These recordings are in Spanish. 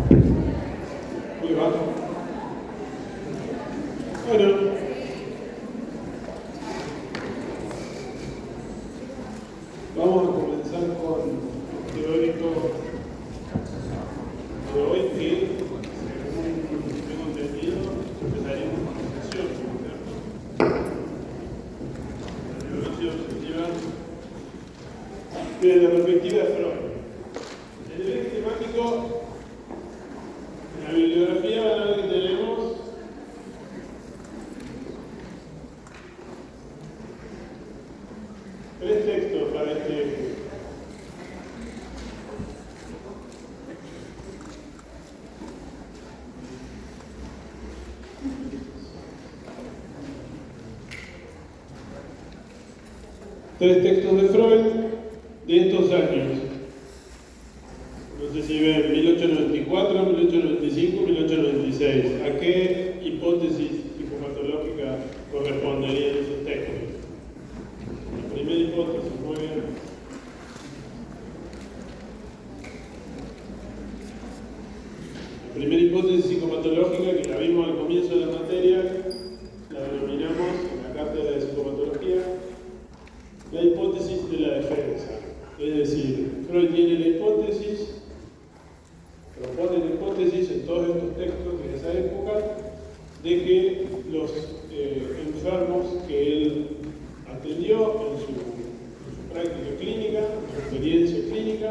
Muy bajo. Bueno, vamos a comenzar con el teórico de hoy que, según tengo entendido, empezaríamos con sesión, ¿cierto? La neurología objetiva desde la perspectiva de Freud. El eje temático en la bibliografía van a ver que tenemos tres textos para este eje. Tres textos de Freud de estos años. No sé si ven 1894, 1895, 1896. ¿A qué hipótesis psicopatológica corresponderían esos textos? La primera hipótesis, muy bien. La primera hipótesis psicopatológica, que la vimos al comienzo de la materia, la denominamos en la cátedra de psicopatología la hipótesis de la defensa. Es decir, Freud tiene la hipótesis, propone la hipótesis en todos estos textos de esa época, de que los enfermos que él atendió en su práctica clínica, en su experiencia clínica,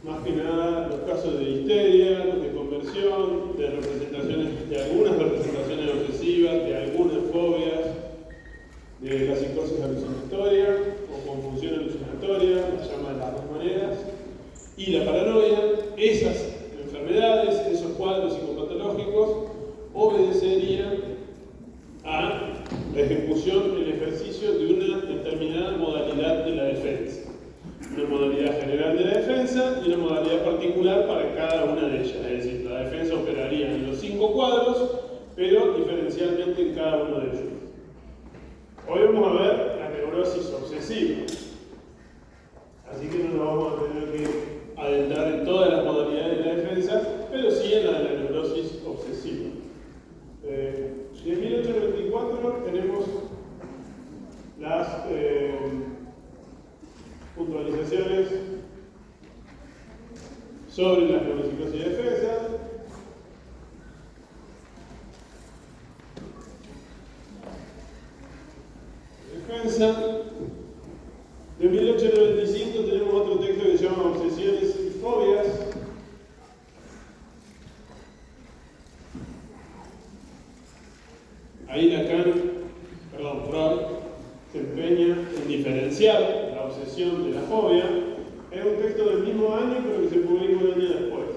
más que nada los casos de histeria, los de conversión, de representaciones, de algunas representaciones obsesivas, de algunas fobias, de la psicosis alucinatoria o confusión alucinatoria, la llama de las dos maneras, y la paranoia. Esas enfermedades, esos cuadros psicopatológicos obedecerían a la ejecución, el ejercicio de una determinada modalidad de la defensa. Una modalidad general de la defensa y una modalidad particular para cada una de ellas. Es decir, la defensa operaría en los 5 cuadros, pero diferencialmente en cada uno de ellos. Hoy vamos a ver la neurosis obsesiva. Así que no nos vamos a tener que adentrar en todas las modalidades de la defensa, pero sí en la de la neurosis obsesiva. En 1894 tenemos las puntualizaciones sobre las neuropsicosis de defensa. De 1895 tenemos otro texto que se llama Obsesiones y Fobias. Ahí Freud se empeña en diferenciar la obsesión de la fobia. Es un texto del mismo año, pero que se publica un año después.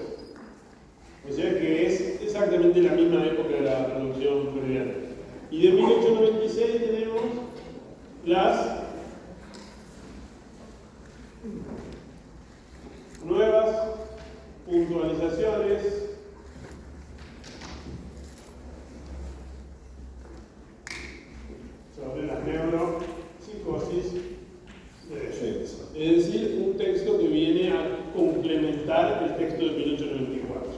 O sea que es exactamente la misma época de la traducción freudiana. Y de 1896 tenemos las nuevas puntualizaciones sobre las neuropsicosis de defensa. Es decir, un texto que viene a complementar el texto de 1894.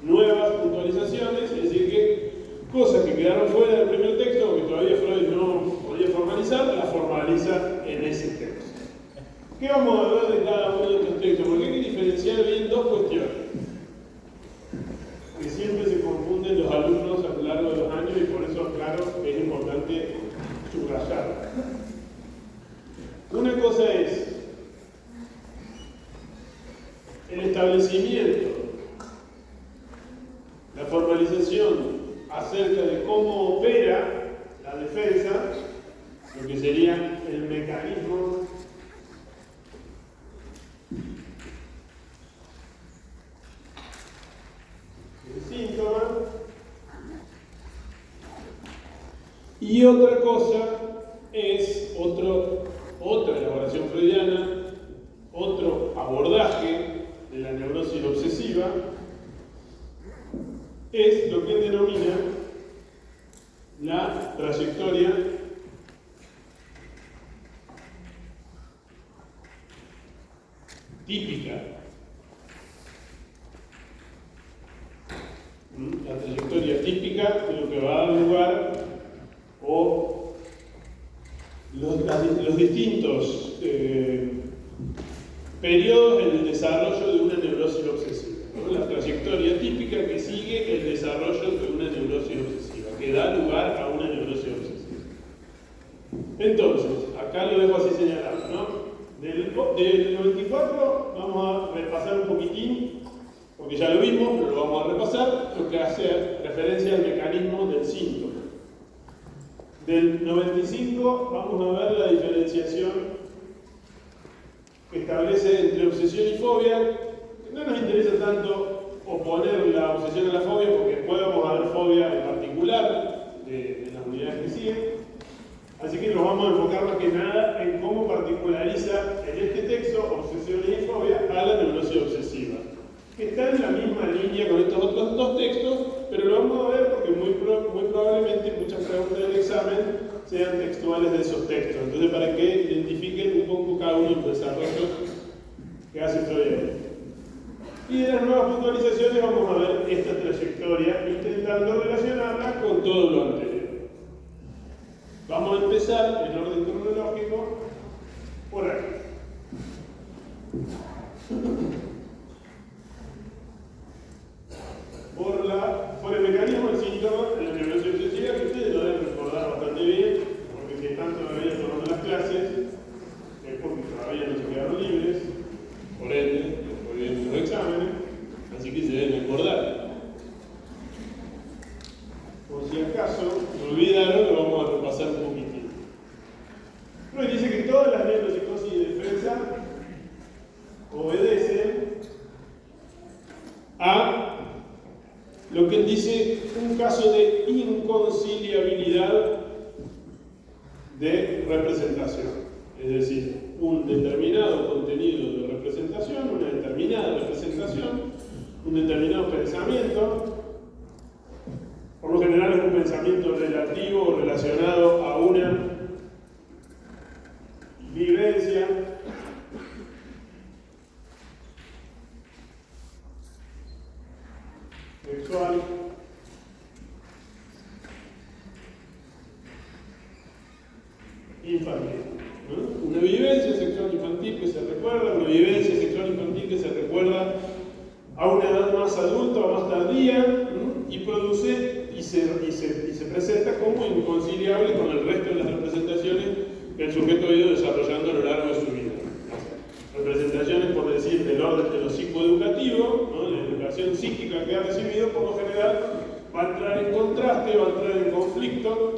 Nuevas puntualizaciones, es decir, que cosas que quedaron fuera del primer texto o que todavía Freud no podía formalizar, las formaliza en ese texto. ¿Qué vamos a ver de cada uno de estos textos? Porque hay que diferenciar bien dos cuestiones que siempre se confunden los alumnos a lo largo de los años y por eso, claro, es importante subrayar. Una cosa es el establecimiento, la formalización acerca de cómo opera la defensa, lo que sería el mecanismo del síntoma. Y otra cosa es otra elaboración freudiana, otro abordaje de la neurosis obsesiva, es lo que él denomina la trayectoria típica típica de lo que va a dar lugar o los distintos periodos en el desarrollo de una neurosis obsesiva, ¿no? La trayectoria típica que sigue el desarrollo de una neurosis obsesiva, que da lugar a una neurosis obsesiva. Entonces, acá lo dejo así señalado, ¿no? Del 94 vamos a repasar un poquitín, porque ya lo vimos, pero lo vamos a repasar, lo que hace referencia al mecanismo del síntoma. Del 95 vamos a ver la diferenciación que establece entre obsesión y fobia. No nos interesa tanto oponer la obsesión a la fobia, porque después vamos a ver fobia en particular de las unidades que siguen. Así que nos vamos a enfocar más que nada en cómo particulariza en este texto obsesiones y fobia a la neurosis obsesiva, que está en la misma línea con estos otros dos textos, pero lo vamos a ver porque muy probablemente muchas preguntas del examen sean textuales de esos textos. Entonces, para que identifiquen un poco cada uno de los desarrollos que hace Freud. Y de las nuevas puntualizaciones vamos a ver esta trayectoria, intentando relacionarla con todo lo anterior. Vamos a empezar en orden cronológico por aquí. Por el mecanismo del síntoma en la neurosis obsesiva, que ustedes lo deben recordar bastante bien, porque si están todavía tomando las clases, es porque todavía no se quedaron libres, por ende, después vienen los exámenes, así que se deben acordar. Por si acaso me olvidaron, lo vamos a repasar un poquitito. Freud dice que todas las neuropsicosis de defensa obedecen a lo que él dice un caso de inconciliabilidad de representación. Es decir, un determinado contenido de representación, una determinada representación, un determinado pensamiento. Por lo general es un pensamiento relativo o relacionado a una vivencia sexual infantil, ¿no? Una vivencia sexual infantil que se recuerda, una vivencia sexual infantil que se recuerda a una edad más adulta o más tardía, ¿no? Y produce y se presenta como inconciliable con el resto de las representaciones que el sujeto ha ido desarrollando a lo largo de su vida. Representaciones, por decir, del orden de lo psicoeducativo, ¿no? La educación psíquica que ha recibido, por lo general, va a entrar en contraste, va a entrar en conflicto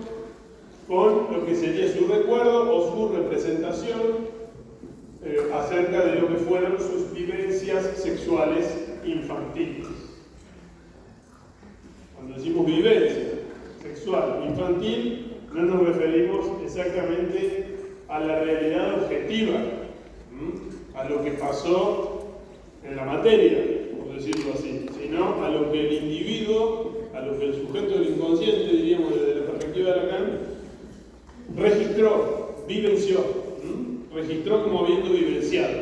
con lo que sería su recuerdo o su representación acerca de lo que fueron sus vivencias sexuales infantiles. Cuando decimos vivencia sexual infantil, no nos referimos exactamente a la realidad objetiva, a lo que pasó en la materia, por decirlo así, sino a lo que el individuo, a lo que el sujeto del inconsciente, diríamos desde la perspectiva de Lacan, registró, vivenció, registró como habiendo vivenciado,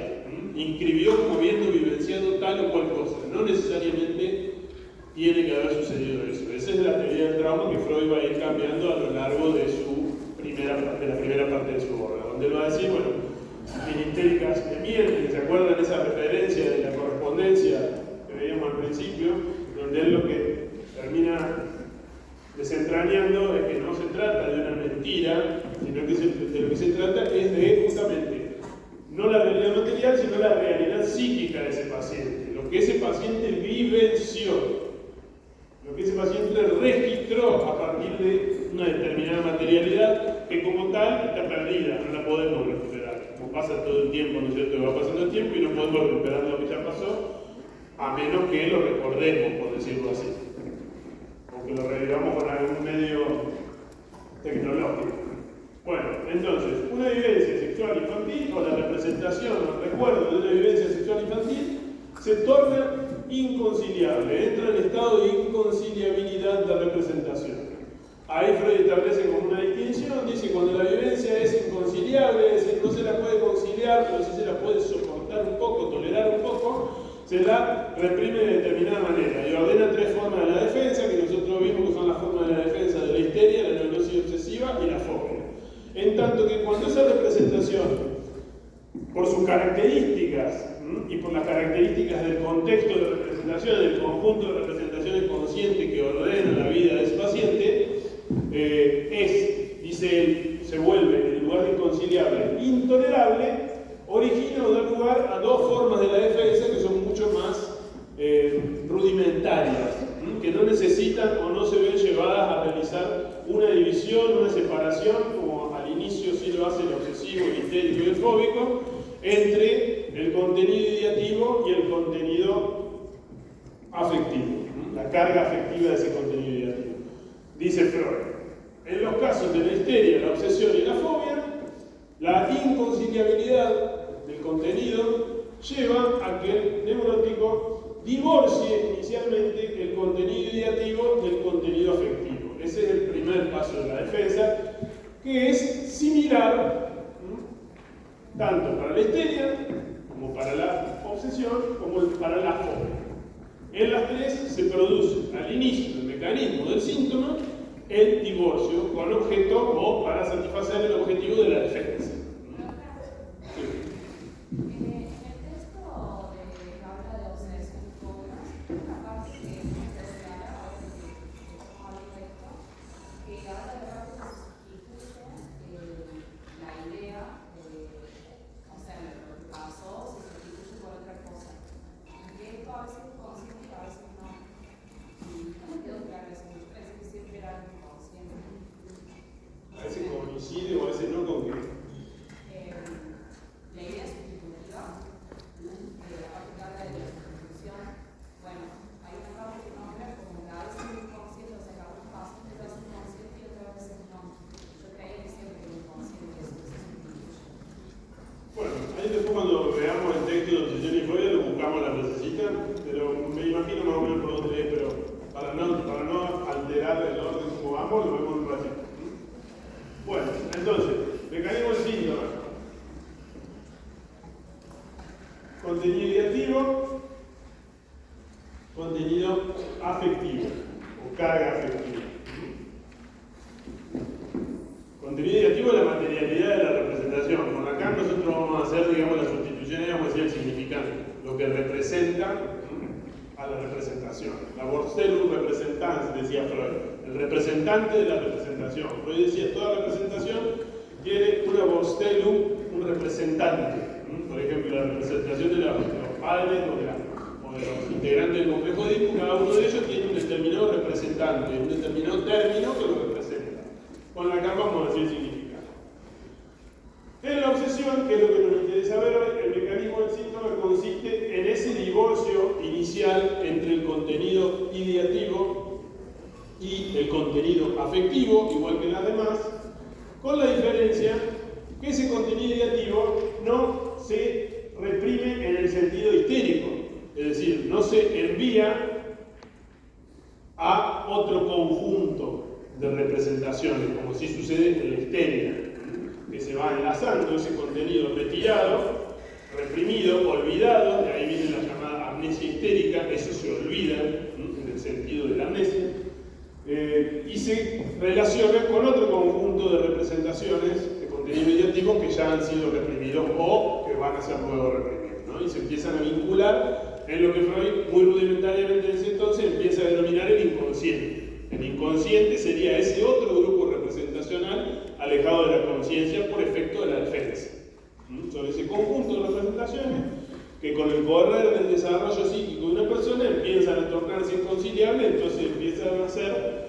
inscribió como habiendo vivenciado tal o cual cosa. No necesariamente tiene que haber sucedido eso. Esa es la teoría del trauma que Freud va a ir cambiando a lo largo de la primera parte de su obra, donde él va a decir, bueno, mis histéricas me mienten. ¿Se acuerdan esa referencia de la correspondencia que veíamos al principio? Donde él lo que termina desentrañando es que no se trata de una mentira, sino que de lo que se trata es de justamente no la realidad material, sino la realidad psíquica de ese paciente, lo que ese paciente vivenció, lo que ese paciente registró a partir de una determinada materialidad que como tal está perdida, no la podemos recuperar, como pasa todo el tiempo, ¿no es cierto? Va pasando el tiempo y no podemos recuperar lo que ya pasó, a menos que lo recordemos, por decirlo así, o que lo revivamos con algún medio tecnológico. Bueno, entonces, una vivencia sexual infantil o la representación o el recuerdo de una vivencia sexual infantil se torna inconciliable, entra en estado de inconciliabilidad de representación. Ahí Freud establece como una distinción, dice cuando la vivencia es inconciliable, es decir, no se la puede conciliar, pero sí se la puede soportar un poco, tolerar un poco, se la reprime de determinada manera y ordena tres formas de la defensa, que nosotros vimos que son las formas de la defensa de la histeria, la neurosis obsesiva y la fobia. En tanto que cuando esa representación, por sus características y por las características del contexto de representación, del conjunto de representaciones conscientes que ordenan la vida de ese paciente, dice él, se vuelve, en lugar de inconciliable, intolerable, origina o da lugar a dos formas de la defensa que son mucho más rudimentarias, que no necesitan o no se ven llevadas a realizar una división, una separación, como al inicio sí lo hace el obsesivo, el histérico y el fóbico, entre el contenido ideativo y el contenido afectivo, la carga afectiva de ese contenido ideativo. Dice Freud, en los casos de la histeria, la obsesión y la fobia, la inconciliabilidad del contenido lleva a que el neurótico divorcie inicialmente el contenido ideativo del contenido afectivo. Ese es el primer paso de la defensa, que es similar tanto para la histeria, como para la obsesión, como para la fobia. En las tres se produce al inicio del mecanismo del síntoma el divorcio con objeto o para satisfacer el objetivo de la defensa. A veces coincide o a veces no con qué. La idea sustitutiva, la parte carga de la sustitución, bueno, hay una parte que nombra como que a veces es inconsciente, o sea, que algunos pacientes lo hacen consciente y otras veces no. Yo creía que siempre es inconsciente eso se sustituye. Bueno, ahí después cuando veamos el texto de obsesión y fobia lo buscamos la frasecita, pero me imagino más o menos por dónde es, pero para no alterar el orden como vamos, lo vemos un ratito. Bueno, entonces, mecanismo del síntoma. Contenido ideativo, contenido afectivo o carga afectiva. Contenido ideativo es la materialidad de la representación. Con acá nosotros vamos a hacer, digamos, la sustitución, vamos a decir el significante, lo que representa a la representación. La Vorstellung representans, decía Freud, el representante de la representación. Freud decía, toda representación tiene una Vorstellung, un representante. Por ejemplo, la representación de los padres o de los integrantes del complejo de Edipo, cada uno de ellos tiene un determinado representante, un determinado término que lo representa. Con la capa vamos a decir significado. En la obsesión, que es lo que nos interesa ver hoy, el mecanismo del síntoma consiste en ese divorcio inicial entre el contenido ideativo y el contenido afectivo, igual que en las demás, con la diferencia que ese contenido ideativo no se reprime en el sentido histérico, es decir, no se envía a otro conjunto de representaciones, como sí sucede en la histeria, que se va enlazando ese contenido retirado, reprimido, olvidado, de ahí viene la llamada amnesia histérica, eso se olvida en el sentido de la amnesia, y se relaciona con otro conjunto de representaciones de contenido ideativo que ya han sido reprimidos o que van a ser luego reprimidos, ¿no? Y se empiezan a vincular en lo que Freud muy rudimentariamente en ese entonces empieza a denominar el inconsciente. El inconsciente sería ese otro grupo representacional alejado de la conciencia por efecto de la defensa. Son ese conjunto de representaciones que con el correr del desarrollo psíquico de una persona empiezan a tornarse inconciliables, entonces empiezan a ser,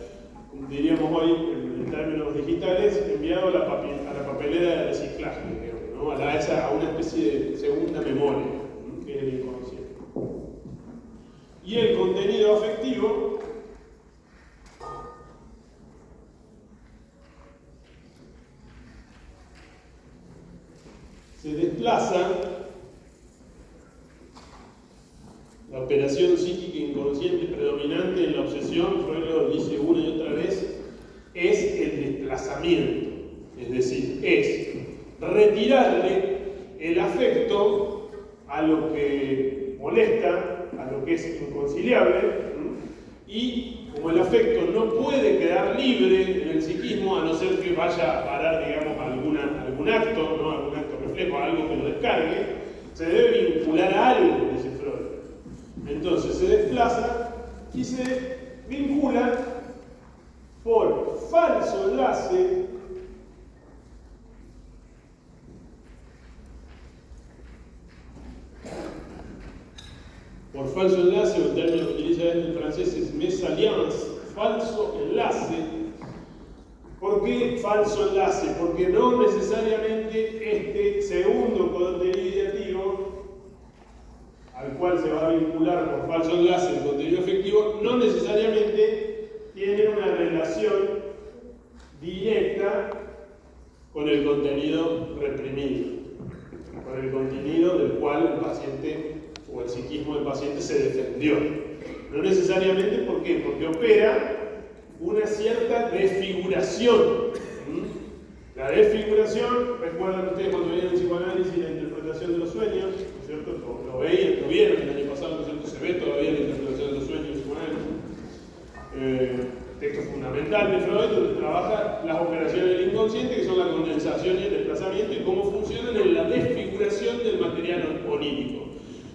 como diríamos hoy en términos digitales, enviado a la papelera de reciclaje, digamos, ¿no? a una especie de segunda memoria, que es el inconsciente. Y el contenido afectivo se desplaza, la operación psíquica inconsciente predominante en la obsesión, Freud lo dice una y otra vez, es el desplazamiento, es decir, es retirarle el afecto a lo que molesta, a lo que es inconciliable, y como el afecto no puede quedar libre en el psiquismo, a no ser que vaya a parar, digamos, algún acto, ¿no? Algún acto reflejo, algo que lo descargue, se debe vincular a algo, dice Freud. Entonces se desplaza y se vincula por falso enlace o el término que utiliza el francés es mésalliance, falso enlace. ¿Por qué falso enlace? Porque no necesariamente este segundo contenido ideativo, al cual se va a vincular por falso enlace el contenido afectivo, no necesariamente tiene una relación directa con el contenido reprimido, con el contenido del cual el paciente o el psiquismo del paciente se defendió. No necesariamente, ¿por qué? Porque opera una cierta desfiguración. La desfiguración, recuerdan ustedes cuando veían el psicoanálisis la interpretación de los sueños, ¿no es cierto? Lo vieron el año pasado, ¿no es cierto? Se ve todavía la interpretación de los sueños en psicoanálisis. Texto fundamental de Freud, donde trabaja las operaciones del inconsciente, que son la condensación y el desplazamiento, y cómo funcionan en la desfiguración del material onírico.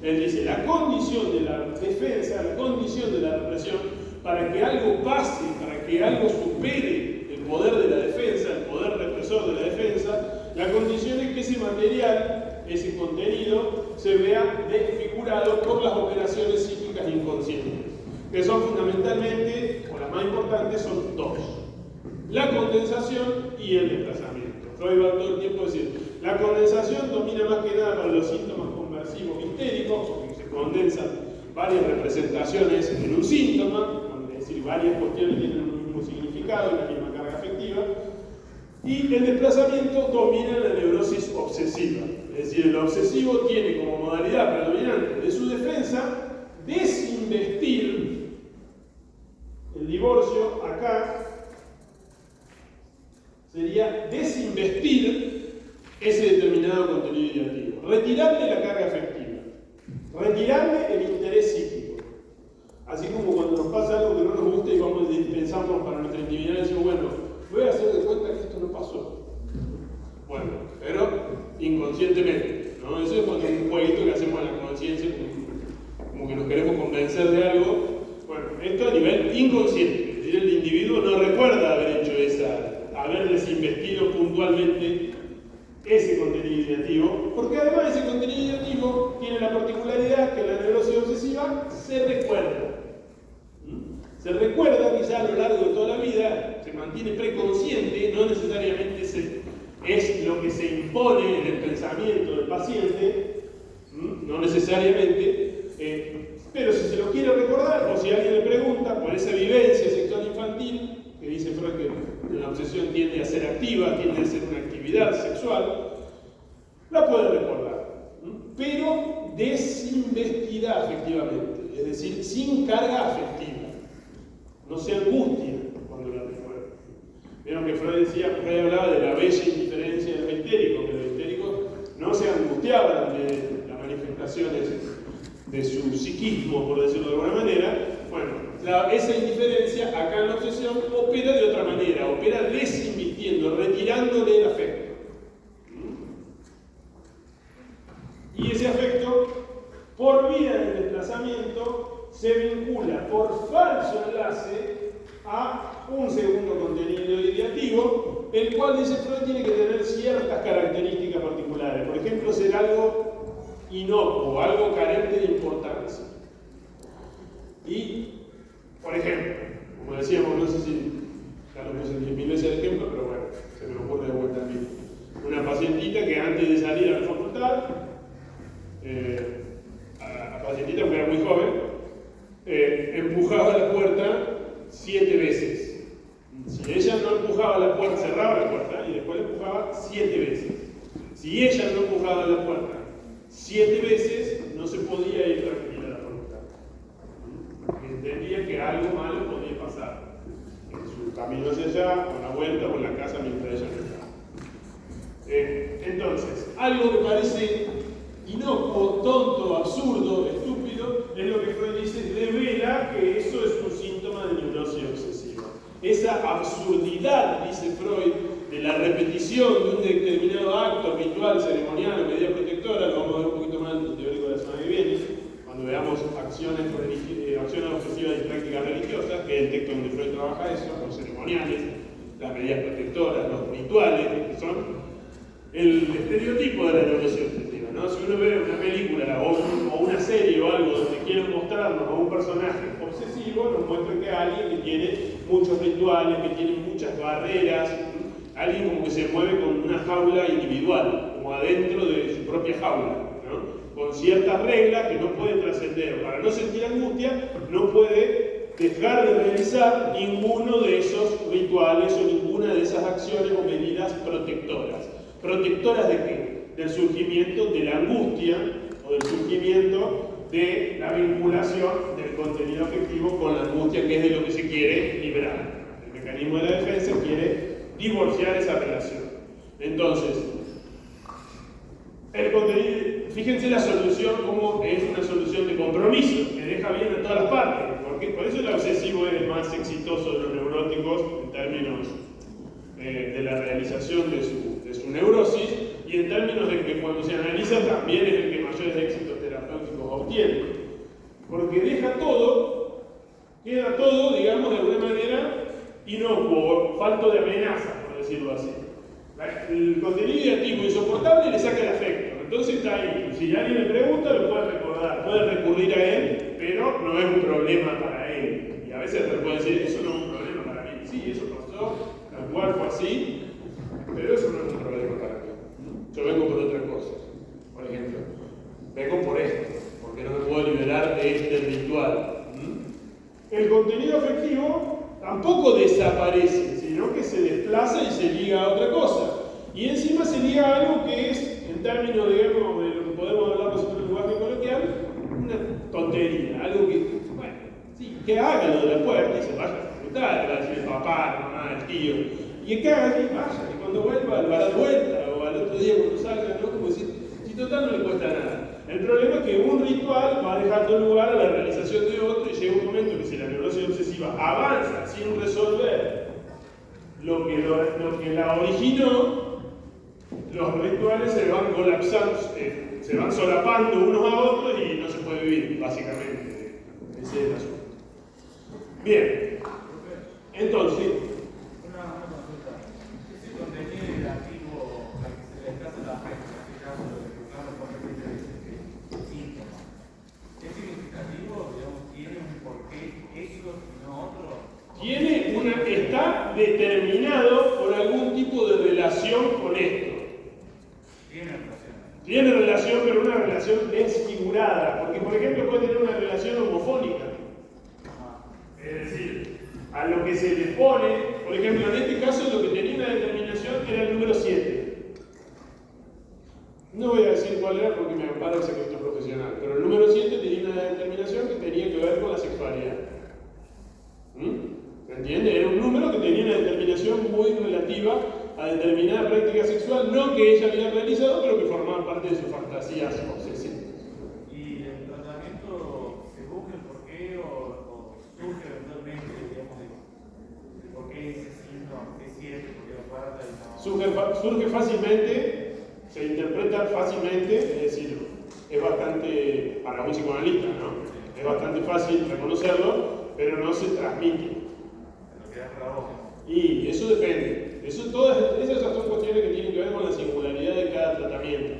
Él dice, la condición de la defensa, la condición de la represión, para que algo pase, para que algo supere el poder de la defensa, el poder represor de la defensa, la condición es que ese material, ese contenido, se vea desfigurado por las operaciones psíquicas inconscientes, que son fundamentalmente, o las más importantes, son dos: la condensación y el desplazamiento. Freud va todo el tiempo a decir, la condensación domina más que nada para los síntomas conversivos histéricos, porque se condensan varias representaciones en un síntoma, es decir, varias cuestiones tienen un mismo significado y la misma carga afectiva, y el desplazamiento domina la neurosis obsesiva, es decir, el obsesivo tiene como modalidad predominante de su defensa desinvestir el divorcio. Acá sería desinvestir ese determinado contenido ideativo, retirarle la carga afectiva, retirarle el interés psíquico. Así como cuando nos pasa algo que no nos gusta y vamos y pensamos para nuestra intimidad y decimos, bueno, voy a hacer de cuenta que esto no pasó. Bueno, pero inconscientemente, ¿no? Eso es cuando un jueguito que hacemos en la conciencia, como que nos queremos convencer de algo. Bueno, esto a nivel inconsciente, es decir, el individuo no recuerda haber hecho haber desinvestido puntualmente ese contenido ideativo, porque además ese contenido ideativo tiene la particularidad que la neurosis obsesiva se recuerda. Se recuerda quizá a lo largo de toda la vida, se mantiene preconsciente, no necesariamente es lo que se impone en el pensamiento del paciente, no necesariamente, pero si se lo quiere recordar, o si alguien le pregunta por esa vivencia sexual infantil, que dice Freud que la obsesión tiende a ser activa, tiende a ser una actividad sexual, la puede recordar, pero desinvestida afectivamente, es decir, sin carga afectiva. No se angustia cuando la recuerda. Vieron que Freud hablaba de la bella indiferencia de los histéricos, que los histéricos no se angustiaban de las manifestaciones de su psiquismo, por decirlo de alguna manera. Bueno, esa indiferencia acá en la obsesión opera de otra manera, opera desinvistiendo, retirándole el afecto. Y ese afecto, por vía del desplazamiento, se vincula por falso enlace a un segundo contenido ideativo, el cual, dice Freud, tiene que tener ciertas características particulares. Por ejemplo, ser algo inocuo, algo carente de importancia. Y, por ejemplo, como decíamos, no sé si ya lo puse 10.000 veces el ejemplo, pero bueno, se me ocurre de vuelta a mí. Una pacientita que antes de salir a la facultad, la pacientita, porque era muy joven, empujaba la puerta 7 veces. Si ella no empujaba la puerta, cerraba la puerta y después la empujaba 7 veces. Si ella no empujaba la puerta 7 veces, no se podía ir tranquila a la facultad. Entendía que algo malo podía pasar en su camino hacia allá, o en la vuelta, o en la casa mientras ella no estaba. Entonces, algo que parece inocuo, tonto, absurdo, estúpido, esa absurdidad, dice Freud, de la repetición de un determinado acto ritual, ceremonial o medida protectora, lo vamos a ver un poquito más en el teórico de la semana que viene, cuando veamos acciones obsesivas y prácticas religiosas, que es el texto donde Freud trabaja eso, los ceremoniales, las medidas protectoras, los rituales, que son el estereotipo de la neurosis obsesiva, ¿no? Si uno ve una película o una serie o algo donde quieren mostrarnos a un personaje obsesivo, nos muestran que alguien que tiene muchos rituales, que tiene muchas barreras, alguien como que se mueve con una jaula individual, como adentro de su propia jaula, ¿no? Con ciertas reglas que no puede trascender. Para no sentir angustia, no puede dejar de realizar ninguno de esos rituales o ninguna de esas acciones o medidas protectoras. ¿Protectoras de qué? Del surgimiento de la angustia o del surgimiento de la vinculación del contenido afectivo con la angustia, que es de lo que se quiere liberar. El mecanismo de la defensa quiere divorciar esa relación. Entonces, el contenido, fíjense la solución como es una solución de compromiso, que deja bien a todas las partes, porque por eso el obsesivo es el más exitoso de los neuróticos en términos de la realización de su neurosis, y en términos de que cuando se analiza también es el que mayores éxitos terapéuticos obtiene, porque deja todo, queda todo, digamos, de alguna manera inocuo, falto de amenaza, por decirlo así. El contenido ideativo insoportable le saca el afecto, entonces está ahí. Si alguien le pregunta, lo puede recordar, puede recurrir a él, pero no es un problema para él. Y a veces le puede decir, eso no es un problema para mí. Sí, eso pasó, tal cual fue así, pero eso no es un problema para mí. Yo vengo por otra cosa. Por ejemplo, vengo por esto, porque no me puedo liberar de este ritual. El contenido afectivo tampoco desaparece, sino que se desplaza y se liga a otra cosa. Y encima se liga a algo que es, en términos, digamos, de lo que podemos hablar nosotros en el lenguaje coloquial, una tontería, algo que, bueno, sí, que haga lo de la puerta y se vaya a disfrutar, va a decir el papá, la mamá, el tío, y que haga y vaya, y cuando vuelva, lo hará de vuelta, o al otro día cuando salga, ¿no? Como decir, si total no le cuesta nada. El problema es que un ritual va dejando lugar a la realización de otro y llega un momento que si la neurosis obsesiva avanza sin resolver lo que la originó, los rituales se van colapsando, se van solapando unos a otros y no se puede vivir, básicamente. Ese es el asunto. Bien, entonces, una consulta. Ese contenido negativo al que se le desplaza la afecto, en este caso lo que buscamos por síntomas, ¿es significativo? Digamos, ¿tiene un porqué eso y no otro? está determinado por algún tipo de relación con esto. Tiene relación, pero una relación desfigurada, porque por ejemplo puede tener una relación homofónica. Es decir, a lo que se le pone, por ejemplo, en este caso lo que tenía una determinación era el número 7. No voy a decir cuál era porque me ampara el secreto profesional, pero el número 7 tenía una determinación que tenía que ver con la sexualidad. ¿Se entiende? Era un número que tenía una determinación muy relativa a determinada práctica sexual, no que ella había realizado, pero que formaba parte de sus fantasías obsesivas. ¿Y el tratamiento se busca el porqué o surge eventualmente, digamos, de por qué ese síntoma es 7, por qué lo guarda y no? Surge fácilmente, se interpreta fácilmente, es decir, es bastante, para un psicoanalista, ¿no? Es bastante fácil reconocerlo, pero no se transmite. Pero queda para vos. Y eso depende. Todas esas son cuestiones que tienen que ver con la singularidad de cada tratamiento.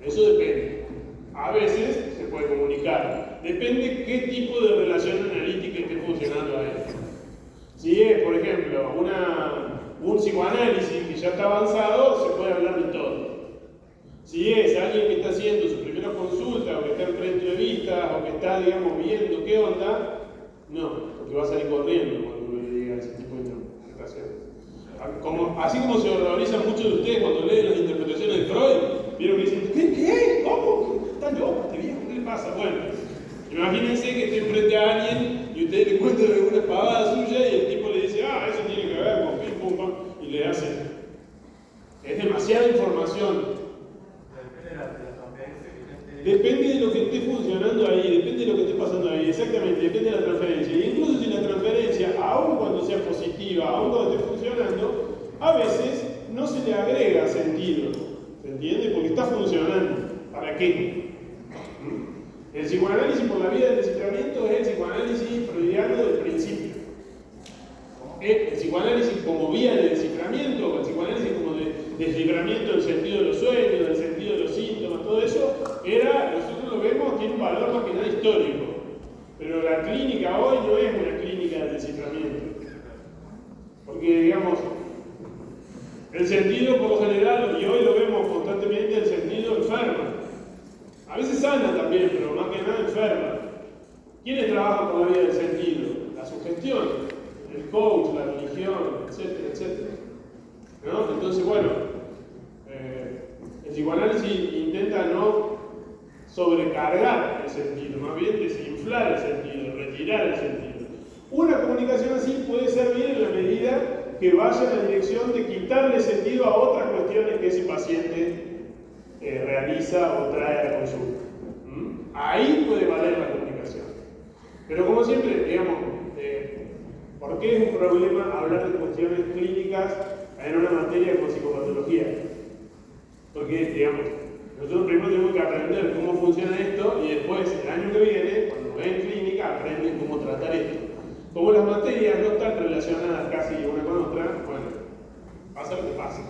Eso depende. A veces se puede comunicar. Depende qué tipo de relación analítica esté funcionando ahí. Si es, por ejemplo, un psicoanálisis que ya está avanzado, se puede hablar de todo. Si es alguien que está haciendo su primera consulta, o que está en pre-entrevistas, o que está, digamos, viendo qué onda, no, porque va a salir corriendo cuando uno le diga ese tipo de interpretaciones. Así como se horrorizan muchos de ustedes cuando leen las interpretaciones de Freud, vieron que dicen, ¿qué? ¿Cómo? ¿Está loco este viejo? ¿Qué le pasa? Bueno, imagínense que estén frente a alguien y ustedes le cuentan alguna pavada suya y el tipo le dice, eso tiene que ver con pim pum pam, y le hace. Es demasiada información. Depende de lo que esté funcionando ahí, depende de lo que esté pasando ahí, exactamente, depende de la transferencia. Y incluso si la transferencia, aun cuando sea positiva, obsesiva, aún cuando esté funcionando, a veces no se le agrega sentido. ¿Se entiende? Porque está funcionando. ¿Para qué? El psicoanálisis por la vía del desciframiento es el psicoanálisis freudiano del principio. El psicoanálisis como vía de desciframiento, o el psicoanálisis como de desciframiento del sentido de los sueños, del sentido de los síntomas, todo eso, nosotros lo vemos, tiene un valor más que nada histórico. Pero la clínica hoy no es una clínica de desciframiento. Porque, digamos, el sentido por lo general, y hoy lo vemos constantemente, el sentido enferma. A veces sana también, pero más que nada enferma. ¿Quiénes trabajan con la vía del sentido? La sugestión, el coach, la religión, etcétera, etcétera. ¿No? Entonces, bueno, el psicoanálisis intenta no sobrecargar el sentido, más bien desinflar el sentido, retirar el sentido. Una comunicación así puede servir en la medida que vaya en la dirección de quitarle sentido a otras cuestiones que ese paciente realiza o trae a la consulta. Ahí puede valer la comunicación. Pero como siempre, digamos, ¿por qué es un problema hablar de cuestiones clínicas en una materia como psicopatología? Porque, digamos, nosotros primero tenemos que aprender cómo funciona esto y después, el año que viene, cuando ven clínica, aprenden cómo tratar esto. Como las materias no están relacionadas casi una con otra, bueno, pasa lo que pasa.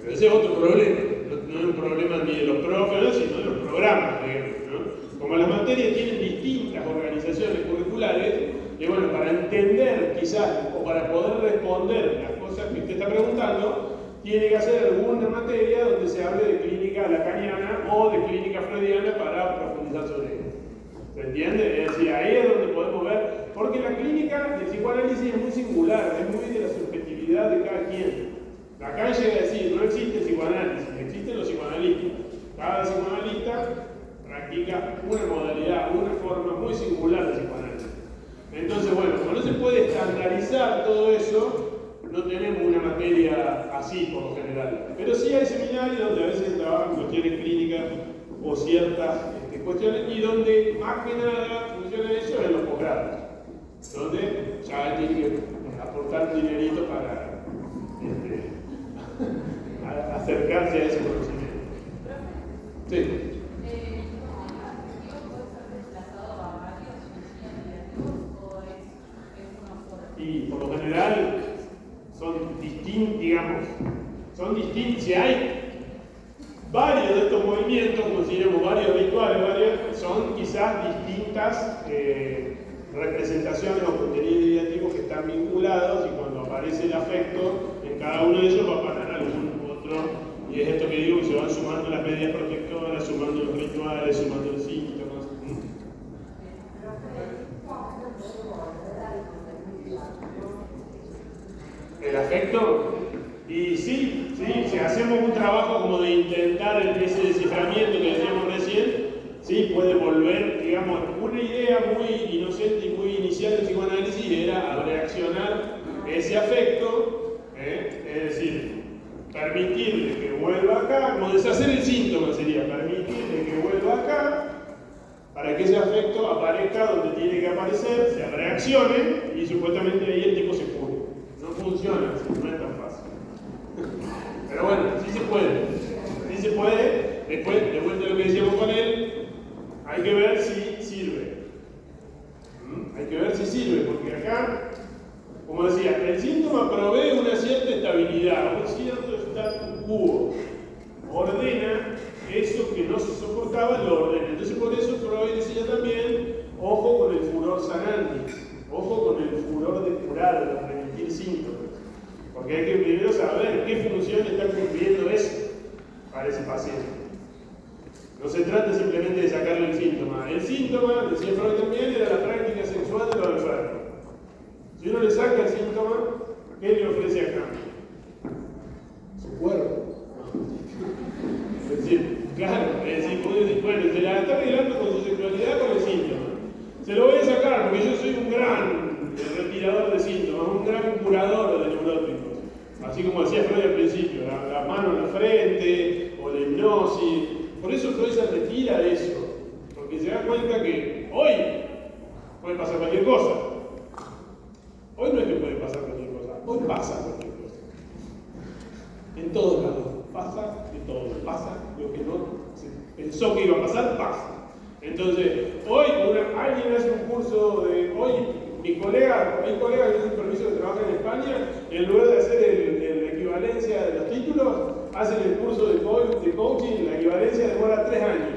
Pero ese es otro problema. No es un problema ni de los profes, sino de los programas, digamos, ¿no? Como las materias tienen distintas organizaciones curriculares, y bueno, para entender quizás, o para poder responder las cosas que usted está preguntando, tiene que hacer alguna materia donde se hable de clínica lacaniana o de clínica freudiana para profundizar sobre ello. ¿Se entiende? Es decir, ahí es donde podemos ver, porque la clínica del psicoanálisis es muy singular, es muy de la subjetividad de cada quien. Acá llega a decir, no existe el psicoanálisis, existen los psicoanalistas. Cada psicoanalista practica una modalidad, una forma muy singular de psicoanálisis. Entonces, bueno, como no se puede estandarizar todo eso, no tenemos una materia así por lo general. Pero sí hay seminarios donde a veces se trabajan cuestiones clínicas o ciertas cuestiones y donde más que nada funciona eso en los posgrados, donde ya tiene que aportar un dinerito para acercarse a ese conocimiento. Sí. Y por lo general son distintos, digamos, si hay varios de estos movimientos, como diríamos, varios rituales, son quizás distintas representaciones o contenidos didácticos que están vinculados y cuando aparece el afecto, en cada uno de ellos va a parar algún otro, y es esto que digo, que se van sumando las medidas protectoras, sumando los rituales, sumando los síntomas. ¿El afecto? Y sí, si hacemos un trabajo como de intentar ese desciframiento que decíamos recién, sí, puede volver, digamos, una idea muy inocente y muy inicial del psicoanálisis era reaccionar ese afecto, es decir, permitirle que vuelva acá, como deshacer el síntoma sería, permitirle que vuelva acá, para que ese afecto aparezca donde tiene que aparecer, se reaccione y supuestamente ahí el tipo se cure. No funciona así, no es tan fácil. Pero bueno, sí se puede. Sí se puede. Después, de vuelta a lo que decíamos con él, hay que ver si sirve. Hay que ver si sirve, porque acá, como decía, el síntoma provee una cierta estabilidad, un cierto status quo. Ordena eso que no se soportaba, lo ordena. Entonces por eso Freud decía también, ojo con el furor sanante, ojo con el furor de curar, de remitir síntomas. Porque hay que primero saber qué función está cumpliendo eso para ese paciente. No se trata simplemente de sacarle el síntoma. El síntoma, decía Freud también, era la práctica sexual de los enfermos. Si uno le saca el síntoma, ¿qué le ofrece a cambio? Su cuerpo. Es decir, claro, bueno, se la está arreglando con su sexualidad con el síntoma. Se lo voy a sacar porque yo soy un gran retirador de síntomas, un gran curador de neuróticos. Así como decía Freud al principio, la mano en la frente, o la hipnosis. Por eso Freud se retira de eso, porque se da cuenta que hoy puede pasar cualquier cosa. Hoy no es que puede pasar cualquier cosa. Hoy pasa cualquier cosa. En todos lados pasa de todo, pasa lo que no se pensó que iba a pasar, pasa. Entonces, hoy alguien hace un curso de, hoy mi colega que es un supervisor que trabaja en España, en lugar de hacer la equivalencia de los títulos, hacen el curso de coaching, la equivalencia demora 3 años.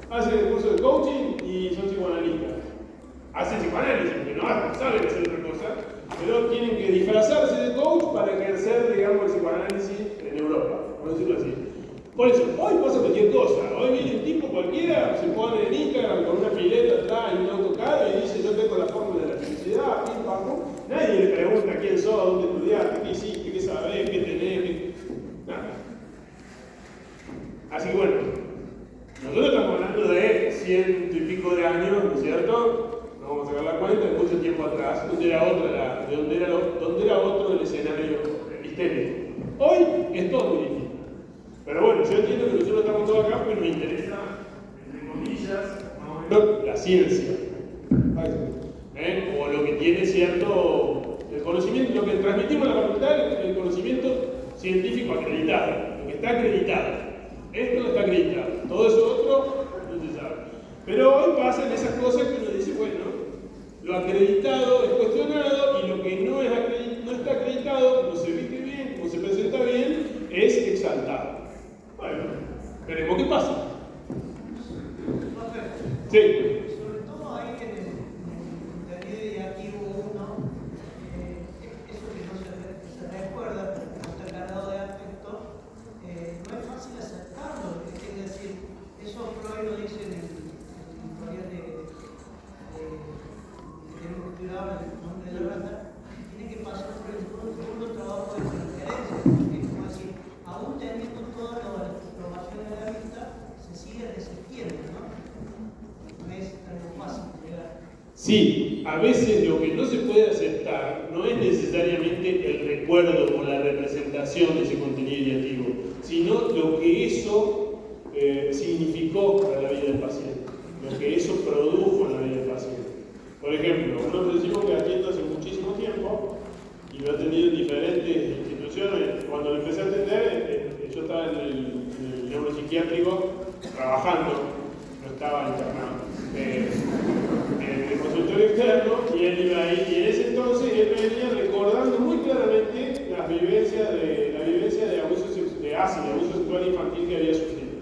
Hacen el curso de coaching y son psicoanalistas. Hacen psicoanálisis, porque no saben hacer otra cosa, pero tienen que disfrazarse de coach para ejercer, digamos, el psicoanálisis en Europa, por decirlo así. Por eso, hoy pasa cualquier cosa. Hoy viene un tipo cualquiera, se pone en Instagram con una pileta atrás y un autocar y dice: yo tengo la fórmula de la felicidad, pim, pam, pum. Nadie le pregunta quién sos, dónde estudiaste, qué hiciste, qué sabés, qué tenés, nada. Así que bueno, nosotros estamos hablando de 100 y pico de años, ¿no es cierto? No vamos a sacar la cuenta, de mucho tiempo atrás, donde era otro el escenario epistémico. Hoy es todo muy difícil. Pero bueno, yo entiendo que nosotros estamos todos acá porque nos interesa, entre comillas, la ciencia. O lo que tiene cierto, el conocimiento, lo que transmitimos a la facultad, el conocimiento científico acreditado, lo que está acreditado. Esto está acreditado, todo eso otro no se sabe. Pero hoy pasan esas cosas que uno dice: bueno, lo acreditado es cuestionado y lo que no está acreditado, no se viste bien, no se presenta bien, es exaltado. Bueno, veremos qué pasa. Sí. Sobre todo ahí en el contenido ideativo 1, eso que no se recuerda, pero no está cargado de afecto, no es fácil aceptarlo. Es decir, eso Freud lo dice en el historial de estructurado en el nombre de la raza, tiene que pasar por el segundo trabajo de transferencia, porque es como decir, aún teniendo todas las aprobaciones de la vista, se sigue resistiendo, ¿no? No es algo fácil llegar. Sí, a veces lo que no se puede aceptar no es necesariamente el recuerdo o la representación de ese contenido ideativo, sino lo que eso significó para la vida del paciente, lo que eso produjo en la vida del paciente. Por ejemplo, nosotros decimos que atiendo hace muchísimo tiempo y lo he atendido en diferentes instituciones. Cuando lo empecé a atender, yo estaba en el neuropsiquiátrico trabajando, no estaba internado. En el consultorio externo, y él iba ahí, y en ese entonces él venía recordando muy claramente la vivencia de abuso sexual infantil que había sufrido.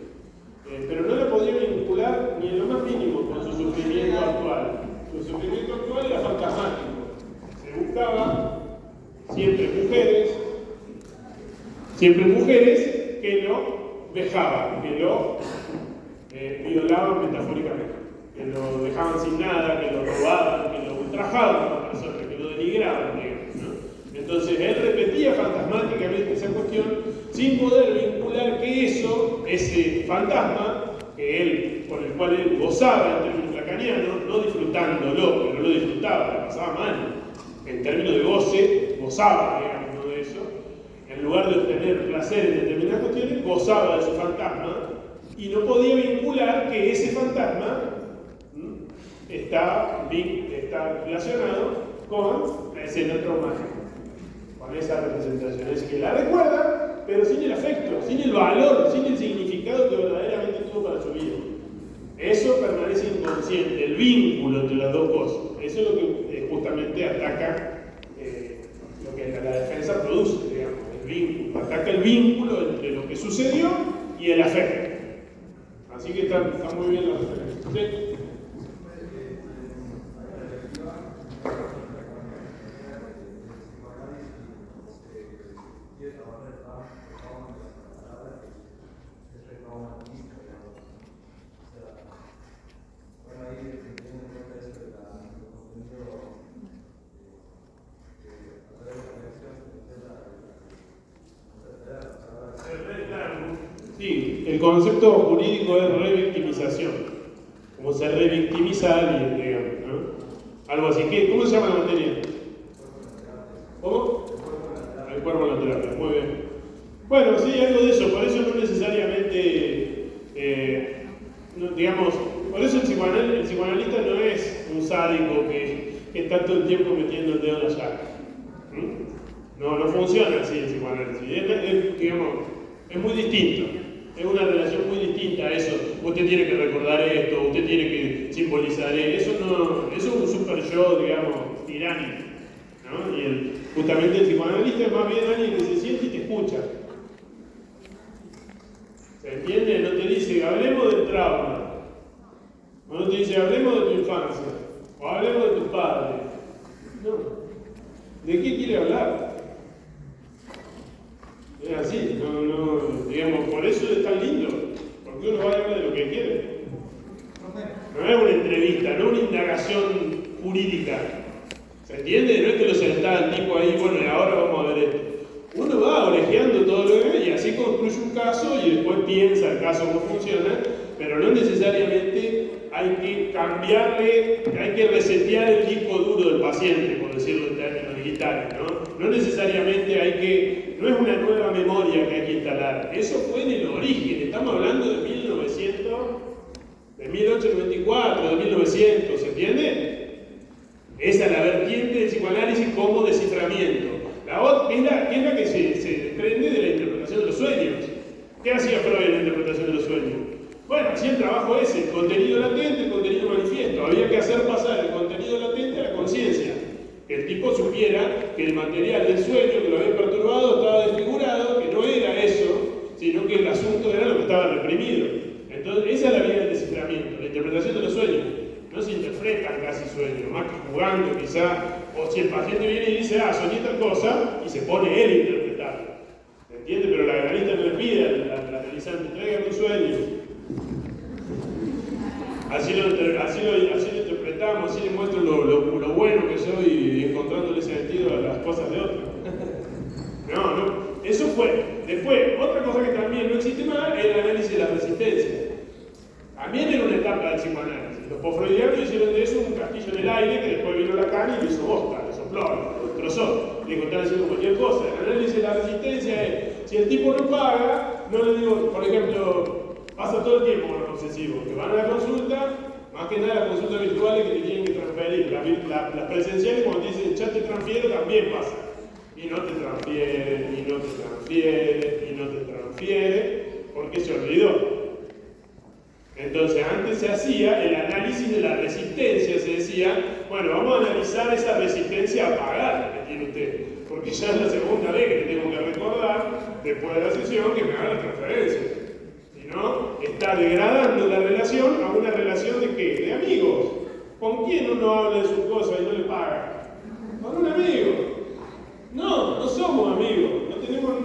Pero no lo podía vincular ni en lo más mínimo con su sufrimiento actual. Su sufrimiento actual era fantasmático. Se buscaba siempre mujeres que lo vejaban, que lo violaban metafóricamente, que lo dejaban sin nada, que lo robaban, que lo ultrajaban a la persona, que lo denigraban, digamos, ¿no? Entonces él repetía fantasmáticamente esa cuestión sin poder vincular que ese fantasma con el cual él gozaba en términos lacanianos, no disfrutándolo, pero lo disfrutaba, la pasaba mal. En términos de goce, gozaba, digamos, de eso. En lugar de obtener placer en determinadas cuestiones, gozaba de su fantasma y no podía vincular que ese fantasma está relacionado con la escena traumática, con esa representación. Es que la recuerda, pero sin el afecto, sin el valor, sin el significado que verdaderamente tuvo para su vida. Eso permanece inconsciente, el vínculo entre las dos cosas. Eso es lo que justamente ataca, lo que la defensa produce, digamos, el vínculo. Ataca el vínculo entre lo que sucedió y el afecto. Así que está muy bien la referencia. ¿Sí? Sí, el concepto jurídico es revictimización, como se revictimiza a alguien, digamos, ¿no? Algo así. ¿Cómo se llama la materia? ¿Cómo? El cuerpo lateral, muy bien. Bueno, sí, algo de eso, por eso no necesariamente, digamos, por eso el psicoanalista no es un sádico que está todo el tiempo metiendo el dedo en la llaga. No funciona así el psicoanálisis. Digamos, es muy distinto. Es una relación muy distinta a eso. Usted tiene que recordar esto, usted tiene que simbolizar eso. Eso es un super yo, digamos, tiránico, ¿no? Y justamente el psicoanalista es más bien alguien que se siente y te escucha. ¿Se entiende? No te dice, hablemos del trauma. O no te dice, hablemos de tu infancia. O hablemos de tus padres. No. ¿De qué quiere hablar? Es así, digamos, por eso es tan lindo, porque uno va a hablar de lo que quiere. No es una entrevista, no es una indagación jurídica. ¿Se entiende? No es que lo sentaba el tipo ahí, bueno, y ahora vamos a ver esto. Uno va orejeando todo lo que ve y así construye un caso y después piensa el caso cómo funciona, pero no necesariamente hay que cambiarle, hay que resetear el disco duro del paciente, por decirlo en términos digitales, ¿no? No necesariamente no es una nueva memoria que hay que instalar. Eso fue en el origen, estamos hablando de 1894, de 1900, ¿se entiende? Esa es la vertiente del psicoanálisis como desciframiento. La otra es la que se desprende de la interpretación de los sueños. ¿Qué hacía Freud en la interpretación de los sueños? Bueno, hacía el trabajo ese, el contenido latente, el contenido manifiesto. Había que hacer pasar el contenido latente a la conciencia. Que el tipo supiera que el material del sueño que lo había perturbado estaba desfigurado, que no era eso, sino que el asunto era lo que estaba reprimido. Entonces, esa es la vía del desciframiento, la interpretación de los sueños. No se interpretan casi sueños, más que jugando quizá, o si el paciente viene y dice, soñé tal cosa, y se pone él a interpretarlo. ¿Se entiende? Pero la analista no le pide al analizante, tráigame un sueño. Así lo interpretamos, así le muestro lo bueno que soy encontrándole sentido a las cosas de otros. No, eso fue. Después, otra cosa que también no existe más es el análisis de la resistencia. También era una etapa del psicoanálisis. Los postfreudianos hicieron de eso un castillo en el aire que después vino Lacan y lo hizo bosta, lo sopló, lo destrozó. Dijo, están haciendo cualquier cosa. El análisis de la resistencia es, si el tipo no paga, no le digo, por ejemplo, pasa todo el tiempo con los obsesivos, que van a la consulta, más que nada las consultas virtuales que te tienen que transferir. Las presenciales, cuando te dicen ya te transfiero, también pasa. Y no te transfiere, y no te transfiere, y no te transfiere, porque se olvidó. Entonces, antes se hacía el análisis de la resistencia, se decía, bueno, vamos a analizar esa resistencia a pagar que tiene usted, porque ya es la segunda vez que tengo que recordar, después de la sesión, que me haga la transferencia. Si no, está degradando la relación a una relación de ¿qué? De amigos. ¿Con quién uno habla de sus cosas y no le paga? Con un amigo. No somos amigos, no tenemos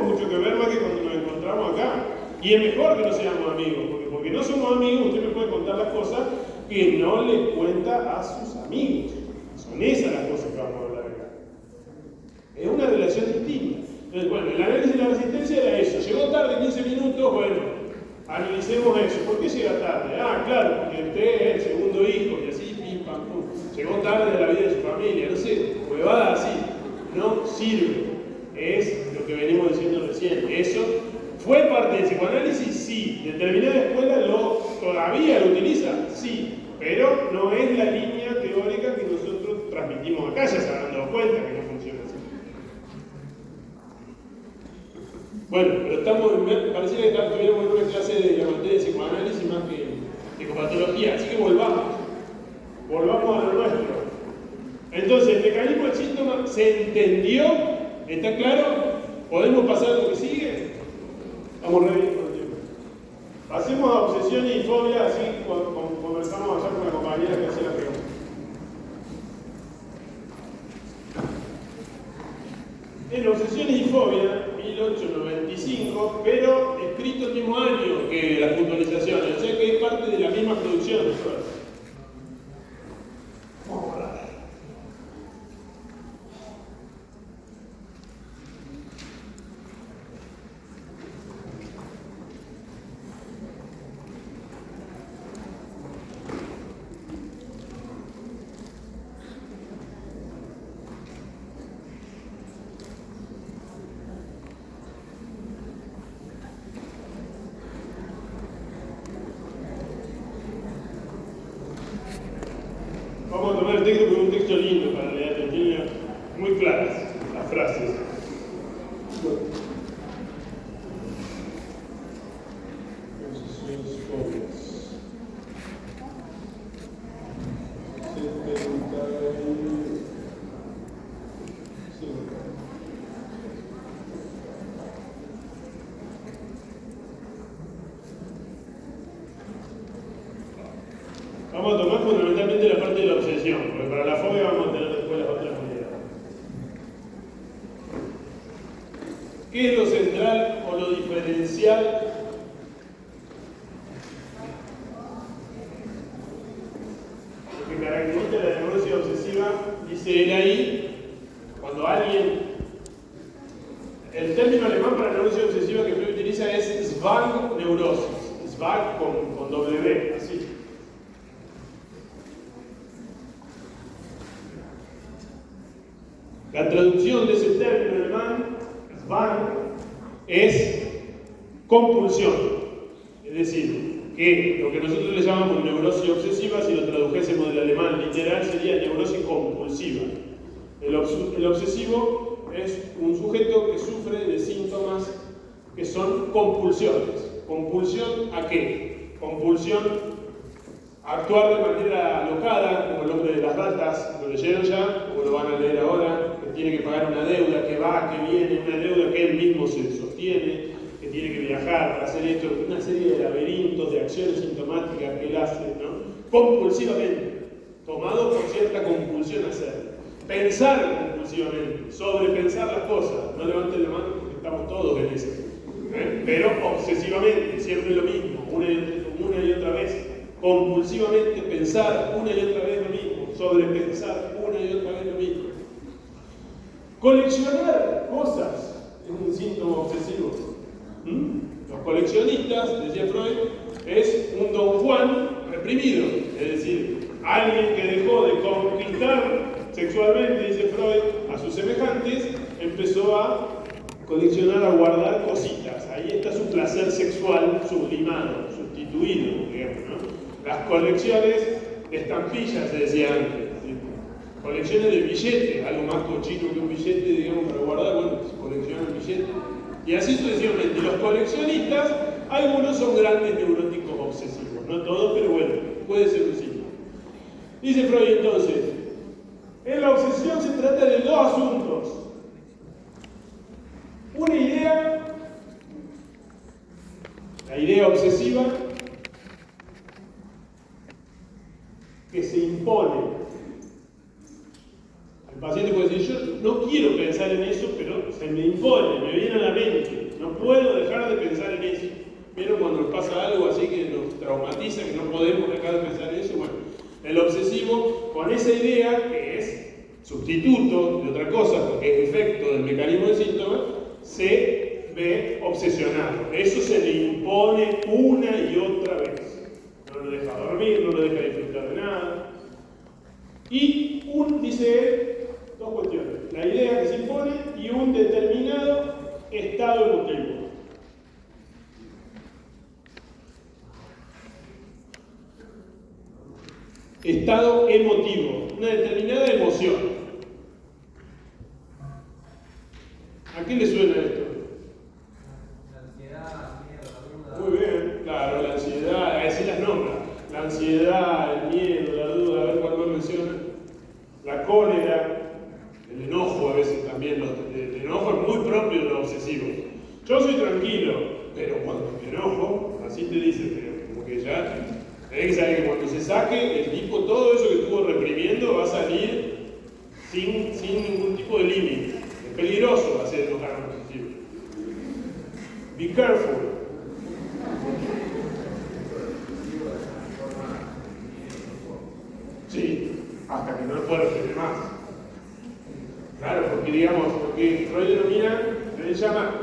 mucho que ver más que cuando nos encontramos acá. Y es mejor que no seamos amigos, porque no somos amigos, usted me puede contar las cosas que no le cuenta a sus amigos. Son esas las cosas que vamos a hablar acá. Es una relación distinta. Entonces, bueno, el análisis de la resistencia era eso. Llegó tarde 15 minutos, bueno, analicemos eso. ¿Por qué llega tarde? Claro, porque usted es el segundo hijo y así, pim, pam, pum. Llegó tarde de la vida de su familia, no sé, huevada así. No sirve. Es lo que venimos diciendo recién. Eso fue parte del psicoanálisis, sí. Determinada escuela todavía lo utiliza, sí. Pero no es la línea teórica que nosotros transmitimos acá. Ya se habrán dado cuenta que no funciona así. Bueno, pero parecía que tuviéramos una clase de la materia de psicoanálisis más que psicopatología. Así que volvamos a lo nuestro. Entonces, el mecanismo del síntoma se entendió, ¿está claro? ¿Podemos pasar a lo que sigue? Vamos re bien con el tiempo. Pasemos a obsesiones y fobias, así conversamos allá con la compañera que hacía la pregunta. En Obsesiones y Fobias, 1895, pero escrito el mismo año que las puntualizaciones, o sea que es parte de la misma producción. Vamos a tomar el texto porque es un texto lindo para leer, tiene muy claras las frases. Bueno. Obsesiones, fobias. 75. Vamos a tomar fundamentalmente la parte de la obsesión, porque para la fobia vamos a tener después las otras unidades. ¿Qué es lo central o lo diferencial? Lo que caracteriza la neurosis obsesiva, dice él ahí, cuando alguien... El término alemán para neurosis obsesiva que Freud utiliza es Zwangneurosis. Zwang con W, así. La traducción de ese término alemán, Zwang, es compulsión. Es decir, que lo que nosotros le llamamos neurosis obsesiva, si lo tradujésemos del alemán literal, sería neurosis compulsiva. El obsesivo es un sujeto que sufre de síntomas que son compulsiones. ¿Compulsión a qué? Compulsión a actuar de manera alocada, como el hombre de las ratas, lo leyeron ya, como lo van a leer ahora, que tiene que pagar una deuda, que va, que viene, una deuda que él mismo se sostiene, que tiene que viajar para hacer esto, una serie de laberintos, de acciones sintomáticas que él hace, ¿no? Compulsivamente, tomado por cierta compulsión a hacer. Pensar compulsivamente, sobrepensar las cosas, no levanten la mano porque estamos todos en eso, pero obsesivamente, siempre lo mismo, una y otra vez. Compulsivamente pensar una y otra vez lo mismo, sobrepensar una y otra vez lo mismo. Coleccionar cosas es un síntoma obsesivo. Los coleccionistas, decía Freud, es un Don Juan reprimido, es decir, alguien que dejó de conquistar sexualmente, dice Freud, a sus semejantes, empezó a coleccionar, a guardar cositas. Ahí está su placer sexual sublimado, sustituido, digamos, ¿no? Las colecciones de estampillas, se decía antes. ¿Sí? Colecciones de billetes, algo más cochino que un billete, digamos, para guardar, bueno, se coleccionan billetes. Y así sucesivamente. Los coleccionistas, algunos son grandes neuróticos obsesivos. No todos, pero bueno, puede ser un signo. Dice Freud entonces, en la obsesión se trata de dos asuntos. Una idea, la idea obsesiva, que se impone. El paciente puede decir, yo no quiero pensar en eso, pero se me impone, me viene a la mente. No puedo dejar de pensar en eso. ¿Vieron cuando nos pasa algo así que nos traumatiza, que no podemos dejar de pensar en eso? Bueno, el obsesivo, con esa idea, que es sustituto de otra cosa, porque es efecto del mecanismo del síntoma, se ve obsesionado. Eso se le impone una y otra vez. No lo deja dormir, no lo deja disfrutar de nada. Y dice él, dos cuestiones. La idea que se impone y un determinado estado emotivo. Estado emotivo, una determinada emoción. ¿A qué le suena esto? La ansiedad, el miedo, la duda. Muy bien, claro, la ansiedad, así las nombra. La ansiedad, el miedo, la duda, a ver cuál más menciona. La cólera, el enojo a veces también. El enojo es muy propio de los obsesivos. Yo soy tranquilo, pero cuando me enojo, así te dice, pero como que ya tenés que saber que cuando se saque, el tipo, todo eso que estuvo reprimiendo va a salir sin ningún tipo de límite. Es peligroso hacer enojar a un obsesivo. Be careful. Sí, hasta que no es fuerte, más. Claro, porque digamos, lo que Freud denomina, él llama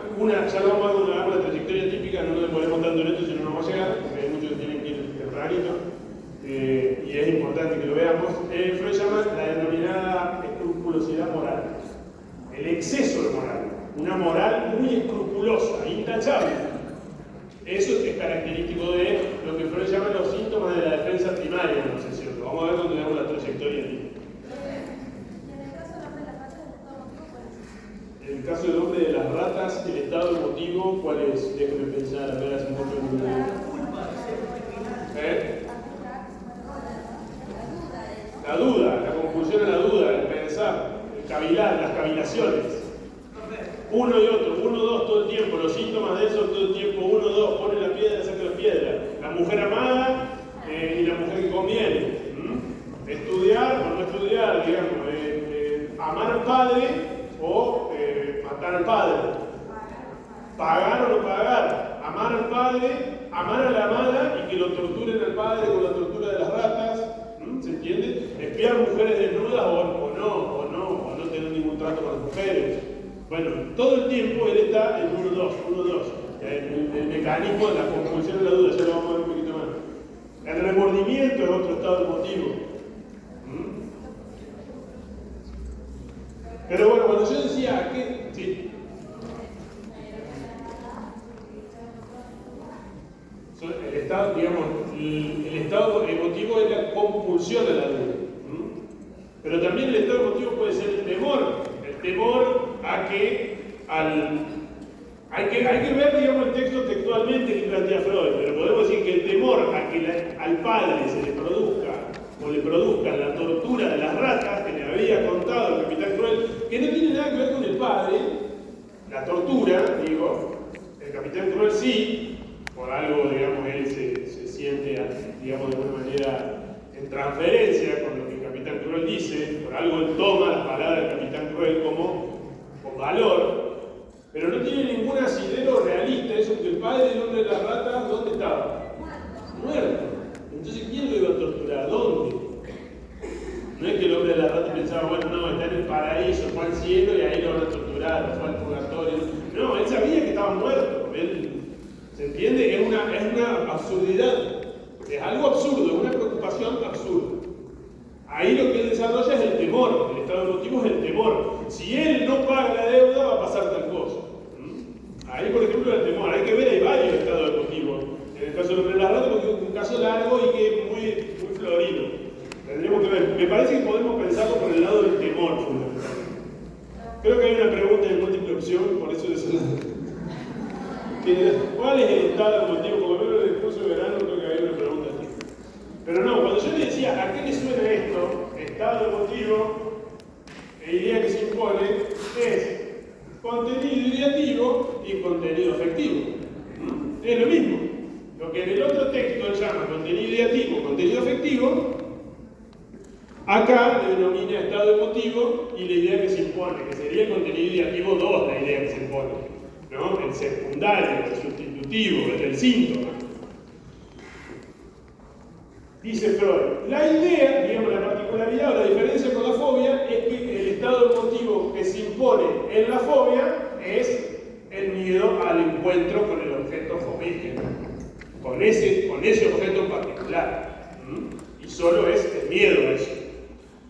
ya lo vamos a dar una trayectoria típica, no nos demoremos tanto en esto, si no nos va a llegar, porque hay muchos que tienen que ir tempranito, y es importante que lo veamos. Freud llama la denominada escrupulosidad moral, el exceso de moral, una moral muy escrupulosa, intachable. Eso es característico de lo que Freud llama los síntomas de la defensa primaria de la obsesión. Lo vamos a ver cuando veamos la trayectoria típica. En el caso de las relaciones de todo tipo, el caso del hombre de las ratas, el estado emotivo, ¿cuál es? Déjenme pensar, a ver, hace mucho que no. La duda, la confusión a la duda, el pensar, el cavilar, las cavilaciones. Uno y otro, 1, 2 todo el tiempo, los síntomas de eso todo el tiempo, 1, 2, pone la piedra, saca la piedra. La mujer amada y la mujer que conviene. Estudiar o no estudiar, digamos, amar al padre o matar al padre. Pagar o no pagar, amar al padre, amar a la amada y que lo torturen al padre con la tortura de las ratas. ¿Se entiende? Espiar mujeres desnudas o no tener ningún trato con las mujeres. Bueno, todo el tiempo él está en 1, 2. El mecanismo de la compulsión de la duda, ya lo vamos a ver un poquito más. El remordimiento es otro estado emotivo. Pero bueno, cuando yo decía que... Sí. El estado, digamos, el estado emotivo es la compulsión de la duda. Pero también el estado emotivo puede ser el temor a que hay que ver, digamos, el texto textualmente que plantea Freud, pero podemos decir que el temor a que al padre se le produzca la tortura de las ratas que le había contado el capitán Cruel, que no tiene nada que ver con el padre, la tortura, digo, el capitán Cruel sí, por algo, digamos, él se siente, digamos, de alguna manera en transferencia con lo que el capitán Cruel dice, por algo él toma las palabras del capitán Cruel como con valor, pero no tiene ningún asidero realista eso, porque el padre del hombre de las ratas, ¿dónde estaba? Muerto. Entonces, ¿quién lo iba a torturar? ¿Dónde? No es que el hombre de la rata pensaba, bueno, no, está en el paraíso, fue al cielo y ahí lo van a torturar, o fue al purgatorio. No, él sabía que estaba muerto. ¿Se entiende? Es una absurdidad. Es algo absurdo, una preocupación absurda. Ahí lo que él desarrolla es el temor. El estado emotivo es el temor. Si él no paga la deuda, va a pasar tal cosa. Ahí, por ejemplo, el temor. Hay que ver, hay varios estados emotivos. En el caso del hombre de la rata, porque es un caso largo y que es muy florido. Tendremos que ver. Me parece que podemos pensarlo por el lado del temor, fundamentalmente. Creo que hay una pregunta de múltiple opción, por eso es ¿cuál es el estado emotivo? Porque veo en el curso de verano, creo que hay una pregunta así. Pero no, cuando yo le decía, ¿a qué le suena esto? Estado emotivo, la idea que se impone es contenido ideativo y contenido afectivo. Es lo mismo. Lo que en el otro texto él llama contenido ideativo, contenido afectivo, acá le denomina estado emotivo y la idea que se impone, que sería el contenido ideativo 2, la idea que se impone, ¿no? El secundario, el sustitutivo, el síntoma. Dice Freud, la idea, digamos, la particularidad o la diferencia con la fobia es que el estado emotivo que se impone en la fobia es el miedo al encuentro con el objeto fobígeno, con ese objeto en particular. Y solo es el miedo a eso.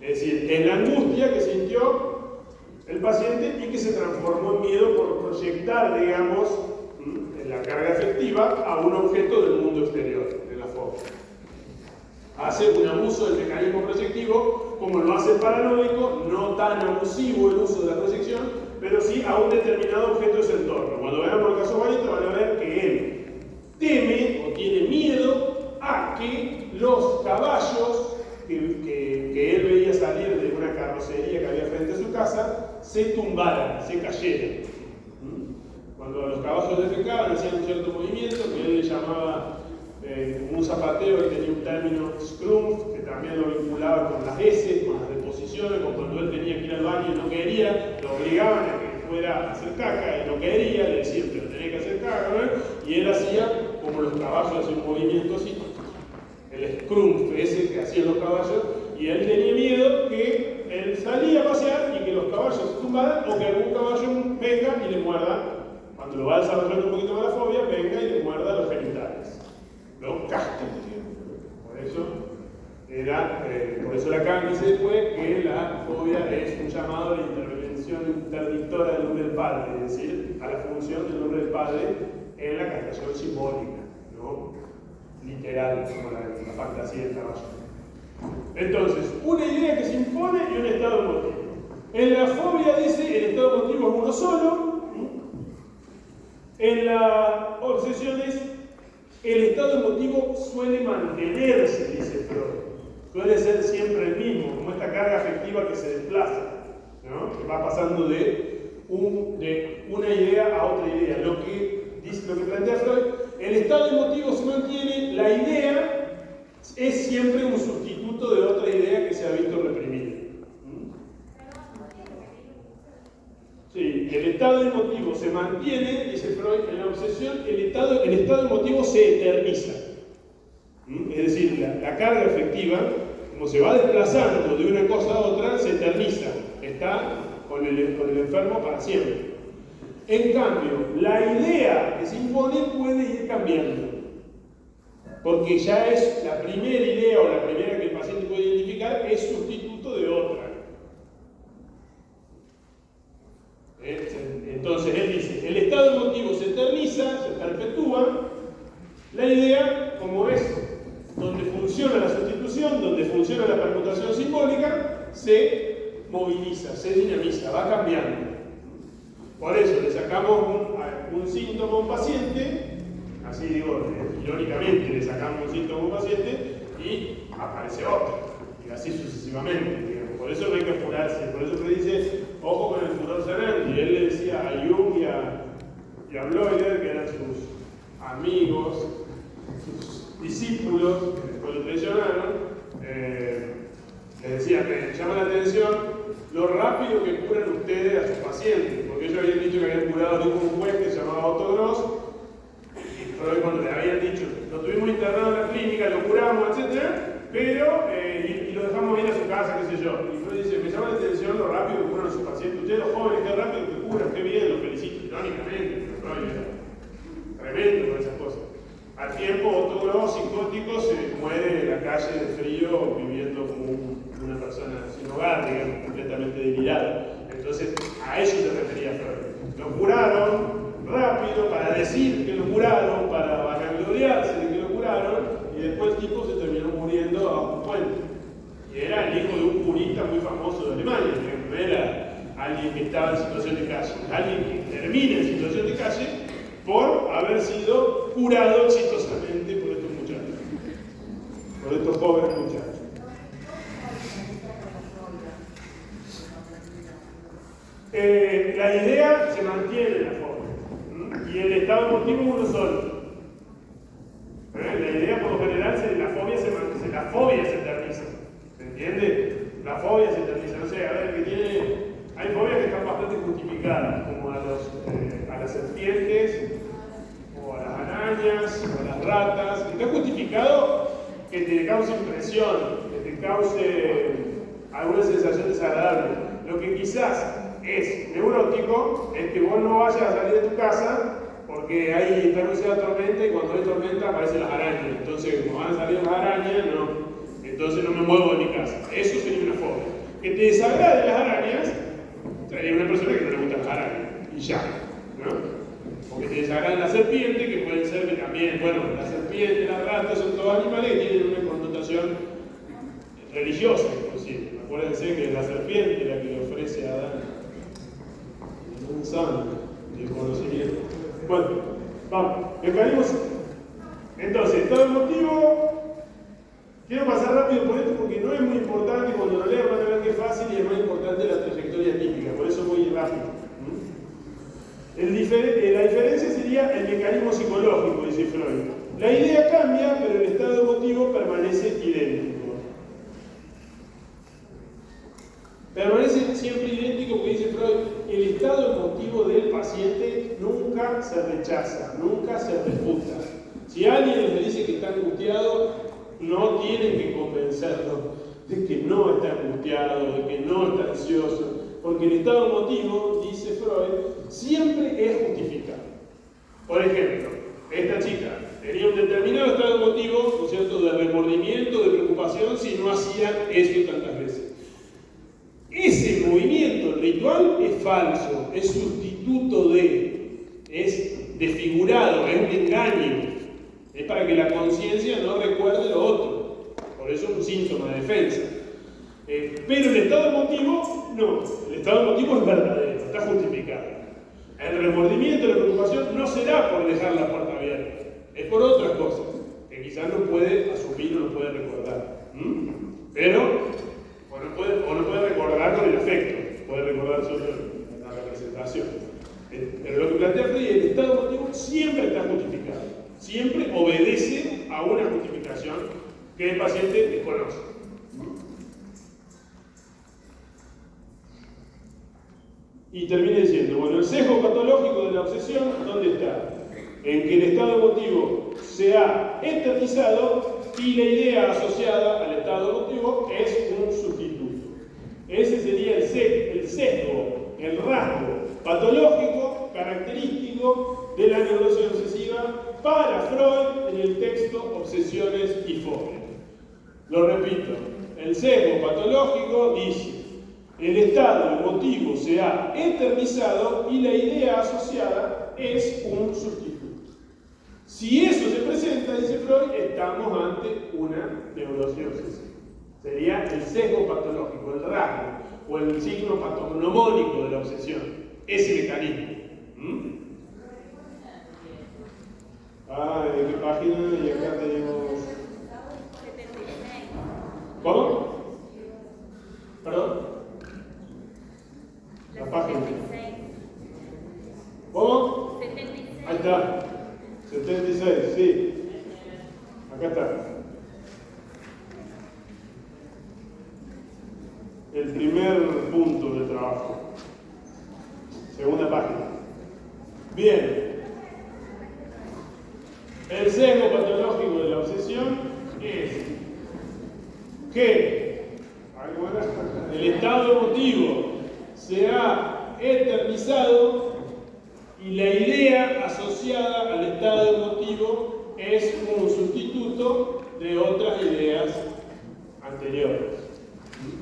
Es decir, es la angustia que sintió el paciente y que se transformó en miedo por proyectar, digamos, la carga afectiva a un objeto del mundo exterior, de la fobia. Hace un abuso del mecanismo proyectivo, como lo hace el paranoico, no tan abusivo el uso de la proyección, pero sí a un determinado objeto de su entorno. Cuando veamos el caso Juanito van a ver que él teme o tiene miedo a que los caballos que él veía salir de una carrocería que había frente a su casa se tumbaran, se cayeran. Cuando los caballos defecaban hacían un cierto movimiento que él le llamaba un zapateo, él tenía un término scrumpf, que también lo vinculaba con las heces, con las deposiciones, con cuando él tenía que ir al baño y no quería, lo obligaban a que fuera a hacer caca y no quería, le decían, pero tenía que hacer caca, ¿no? Y él hacía como los caballos, hacían un movimiento así, el scrumpf ese que hacían los caballos, y él tenía miedo que él salía a pasear y que los caballos se tumbaran o que algún caballo venga y le muerda, cuando lo va desarrollando un poquito más la fobia, venga y le muerda los genitales. Lo casca, por eso Lacan dice después que la fobia es un llamado a la intervención interdictora del nombre del padre, es decir, a la función del nombre del padre en la castración simbólica, no literal, como la fantasía del caballo. Entonces, una idea que se impone y un estado emotivo. En la fobia dice el estado emotivo es uno solo. En la obsesión es el estado emotivo suele mantenerse, dice Freud. Suele ser siempre el mismo, como esta carga afectiva que se desplaza, ¿no? Que va pasando de una idea a otra idea. Lo que plantea Freud, el estado emotivo se mantiene, la idea es siempre un sustituto de otra idea que se ha visto reprimida. Sí, el estado emotivo se mantiene, dice Freud, en la obsesión, el estado emotivo se eterniza. Es decir, la carga afectiva, como se va desplazando de una cosa a otra, se eterniza, está con el enfermo para siempre. En cambio, la idea que se impone puede ir cambiando, porque ya es la primera idea o la primera que el paciente puede identificar, es sustituto de otra. Entonces él dice, el estado emotivo se eterniza, se perpetúa, la idea, como es donde funciona la sustitución, donde funciona la permutación simbólica, se moviliza, se dinamiza, va cambiando. Por eso le sacamos un síntoma a un paciente, así digo, irónicamente le sacamos un síntoma a un paciente y aparece otro, y así sucesivamente, digamos. Por eso no hay que apurarse, por eso le dice, ojo con el furor sanante. Y él le decía a Jung y a Bloiler, que eran sus amigos, sus discípulos, que después lo traicionaron, les decía, me llama la atención lo rápido que curan ustedes a sus pacientes, porque ellos habían dicho que habían curado a un juez que se llamaba Otto Gross, y Freud cuando le habían dicho, lo tuvimos internado en la clínica, lo curamos, etc., pero, y lo dejamos ir a su casa, qué sé yo. Y Freud dice, me llama la atención lo rápido que curan a sus pacientes, ustedes los jóvenes, qué rápido que curan, qué bien, los felicito, irónicamente, pero Freud era tremendo con esas cosas. Al tiempo, Otto Gross, psicótico, se muere en la calle de frío, viviendo como una persona sin hogar, digamos, completamente delirada. Entonces, a eso se refería Freud. Lo curaron rápido para decir que lo curaron, para vanagloriarse de que lo curaron, y después el tipo se terminó muriendo a un puente. Y era el hijo de un curista muy famoso de Alemania, que no era alguien que estaba en situación de calle, alguien que termina en situación de calle por haber sido curado exitosamente por estos muchachos, por estos jóvenes muchachos. La idea se mantiene en la fobia, y el estado emotivo uno solo. La idea por lo general, la fobia se eterniza. ¿Se entiende? La fobia se eterniza. No sé, a ver, hay fobias que están bastante justificadas, como a las serpientes, o a las arañas, o a las ratas. Está justificado que te cause impresión, que te cause alguna sensación desagradable. Lo que quizás es neurótico es que vos no vayas a salir de tu casa porque ahí está anunciada tormenta y cuando hay tormenta aparecen las arañas. Entonces, como van a salir las arañas, entonces no me muevo de mi casa. Eso sería una fobia. Que te desagrade las arañas, sería una persona que no le gustan las arañas. Y ya, ¿no? Porque te desagradan las serpientes, que pueden ser que también, bueno, las serpientes, las ratas son todos animales que tienen una connotación religiosa, inclusive. Acuérdense que es la serpiente la que le ofrece a Adán un santo del conocimiento. Bueno, vamos, mecanismos. Entonces, todo el motivo, quiero pasar rápido por esto porque no es muy importante, cuando lo lean van a ver que es fácil y es más importante la trayectoria típica, por eso voy rápido. La diferencia sería el mecanismo psicológico, dice Freud. La idea cambia, pero el estado emotivo permanece idéntico. Permanece siempre idéntico porque dice Freud, el estado emotivo del paciente nunca se rechaza, nunca se refuta. Si alguien les dice que está angustiado, no tienen que convencerlo de que no está angustiado, de que no está ansioso, porque el estado emotivo, dice Freud, siempre es justificado. Por ejemplo, esta chica tenía un determinado estado emotivo, ¿no es cierto?, de remordimiento, de preocupación, si no hacía eso tantas veces. Ese movimiento ritual es falso, es sustituto es desfigurado, es un engaño. Es para que la conciencia no recuerde lo otro. Por eso es un síntoma de defensa. Pero el estado emotivo, no. El estado emotivo es verdadero, está justificado. El remordimiento, la preocupación no será por dejar la puerta abierta, es por otras cosas que quizás no puede asumir o no puede recordar. Pero, o no puede recordar con el afecto, puede recordar solo la representación. Pero lo que plantea Freud, el estado emotivo siempre está justificado, siempre obedece a una justificación que el paciente desconoce. Y termina diciendo, bueno, el sesgo patológico de la obsesión, ¿dónde está? En que el estado emotivo se ha eternizado y la idea asociada al estado emotivo es un sustituto. Ese sería el sesgo, el rasgo patológico, característico de la neurosis obsesiva para Freud en el texto Obsesiones y Fobias. Lo repito, el sesgo patológico dice: el estado emotivo se ha eternizado y la idea asociada es un sustituto. Si eso se presenta, dice Freud, estamos ante una neurosis obsesiva. Sería el sesgo patológico, el rasgo o el signo patognomónico de la obsesión, ese mecanismo. ¿En qué página? Y acá tenemos... ¿Cómo? ¿Perdón? La página. ¿Cómo? 76. Ahí está. 76, sí. Acá está. El primer punto del trabajo. Segunda página. Bien. El sesgo patológico de la obsesión es que el estado emotivo se ha eternizado y la idea asociada al estado emotivo es un sustituto de otras ideas anteriores,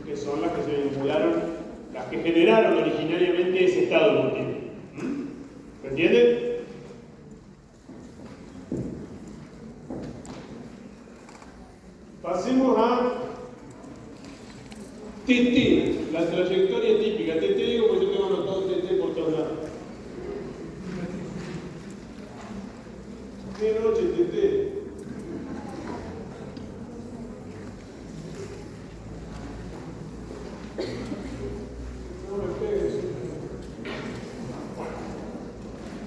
que son las que se vincularon, las que generaron originariamente ese estado emotivo. ¿Se entiende? Pasemos a TT, la trayectoria típica. TT digo porque yo tengo anotado TT por todos lados. ¡Qué noche, TT! No me pegues. Bueno,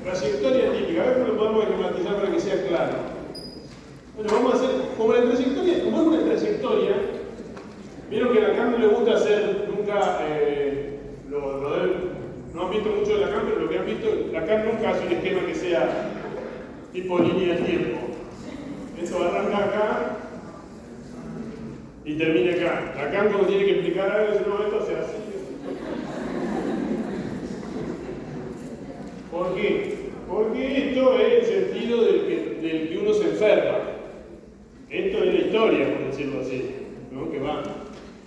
trayectoria típica. A ver cómo lo podemos esquematizar para que sea claro. Bueno, vamos a hacer, como la trayectoria, como es una trayectoria, vieron que a Lacan no le gusta hacer nunca, no han visto mucho de Lacan, pero lo que han visto, Lacan nunca hace un esquema que sea tipo línea de tiempo. Esto arranca acá y termina acá. Lacan cuando tiene que explicar algo, dice, no, esto hace así. ¿Por qué? Porque esto es el sentido del que uno se enferma. Esto es la historia, por decirlo así, ¿no? Que va.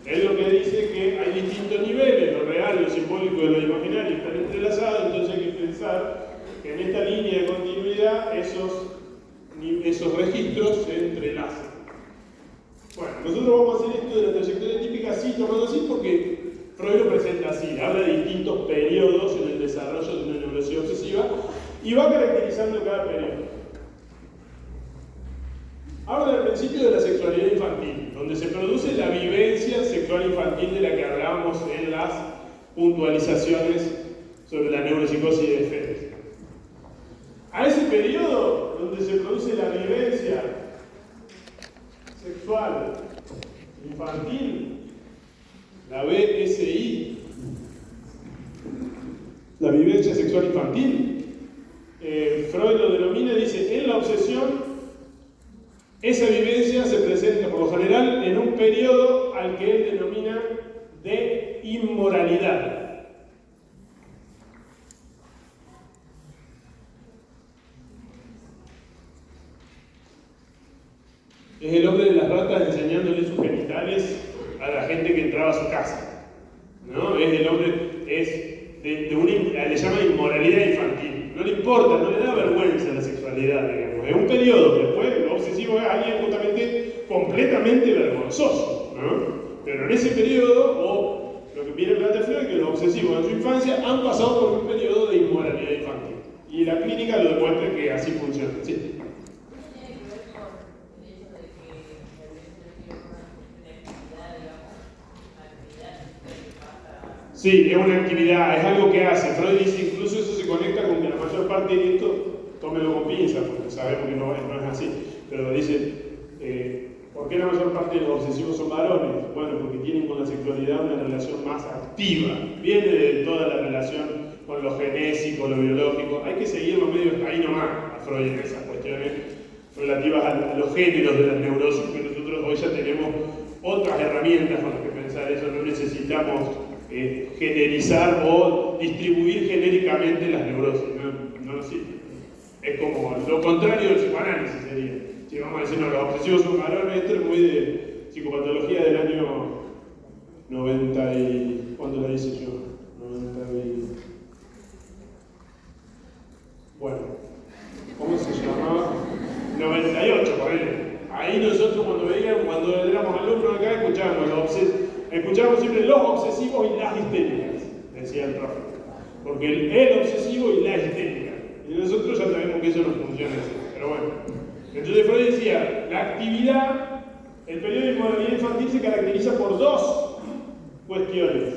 Es lo que dice que hay distintos niveles, lo real, lo simbólico y lo imaginario están entrelazados, entonces hay que pensar que en esta línea de continuidad esos registros se entrelazan. Bueno, nosotros vamos a hacer esto de la trayectoria típica así, tomando así, porque Freud lo presenta así, habla de distintos periodos en el desarrollo de una neurosis obsesiva y va caracterizando cada periodo. Habla del principio de la sexualidad infantil, donde se produce la vivencia sexual infantil de la que hablábamos en las puntualizaciones sobre la neuropsicosis de Férez. A ese periodo donde se produce la vivencia sexual infantil, la BSI, la vivencia sexual infantil, Freud lo denomina, dice, en la obsesión, esa vivencia se presenta por lo general en un periodo al que él denomina de inmoralidad. Es el hombre de las ratas enseñándole sus genitales a la gente que entraba a su casa, ¿no? Es el hombre, le llama inmoralidad infantil. No le importa, no le da vergüenza la sexualidad, digamos. Es un periodo, después lo obsesivo es alguien justamente completamente vergonzoso, ¿no? Pero Pero en ese periodo, o lo que viene plantea Freud, es que los obsesivos en su infancia han pasado por un periodo de inmoralidad infantil. Y la clínica lo demuestra que así funciona. ¿Sí? Sí, es una actividad, es algo que hace. Freud dice, incluso eso se conecta con que la mayor parte de esto, tómelo con pinzas, porque sabemos que no es así. Pero dice, ¿por qué la mayor parte de los obsesivos son varones? Bueno, porque tienen con la sexualidad una relación más activa. Viene de toda la relación con lo genésico, lo biológico. Hay que seguir los medios ahí nomás a Freud en esas cuestiones relativas a los géneros de las neurosis, que nosotros hoy ya tenemos otras herramientas con las que pensar eso, no necesitamos generizar o distribuir genéricamente las neurosis, no sirve. Es como lo contrario del psicoanálisis sería. Si vamos a decir, no, los obsesivos son varones, esto es muy de psicopatología del año 90 y... ¿cuándo la hice yo? 90 y... Bueno, ¿cómo se llamaba? 98, por él. Ahí nosotros cuando éramos alumnos acá, escuchábamos siempre los obsesivos y las histéricas, decía el profe. Porque el obsesivo y la histérica. Y nosotros ya sabemos que eso no funciona así. Pero bueno. Entonces Freud decía, la actividad, el periodo de inmoralidad infantil se caracteriza por dos cuestiones.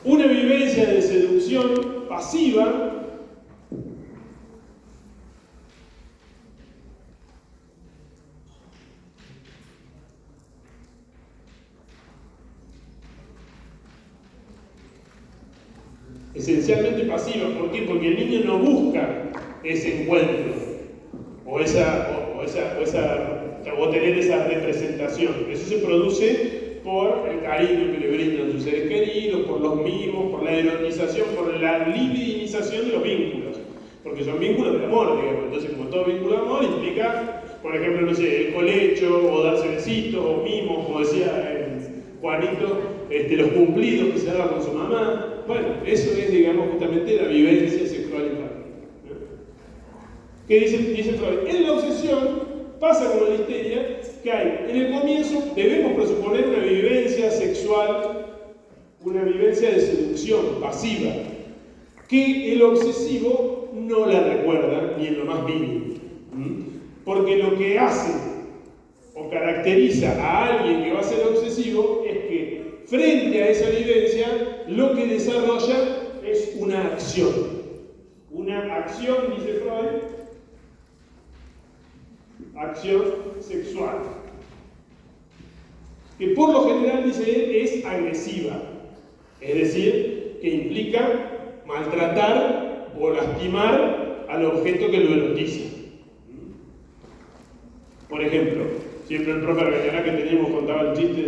Una vivencia de seducción pasiva, esencialmente pasiva. ¿Por qué? Porque el niño no busca ese encuentro o tener esa representación. Eso se produce por el cariño que le brindan sus seres queridos, por los mimos, por la erotización, por la libidinización de los vínculos. Porque son vínculos de amor, digamos. Entonces, como todo vínculo de amor implica, por ejemplo, no sé, el colecho, o darse besitos, o mimos, como decía Juanito, los cumplidos que se daba con su mamá. Bueno, eso es, digamos, justamente la vivencia sexual infantil. ¿Qué dice Freud? En la obsesión pasa como en la histeria, que hay, en el comienzo debemos presuponer una vivencia sexual, una vivencia de seducción pasiva, que el obsesivo no la recuerda ni en lo más mínimo. Porque lo que hace o caracteriza a alguien que va a ser obsesivo es que frente a esa vivencia lo que desarrolla es una acción. Una acción, dice Freud, acción sexual, que por lo general, dice él, es agresiva, es decir, que implica maltratar o lastimar al objeto que lo erotiza. Por ejemplo, siempre el profe Argañará que teníamos contaba el chiste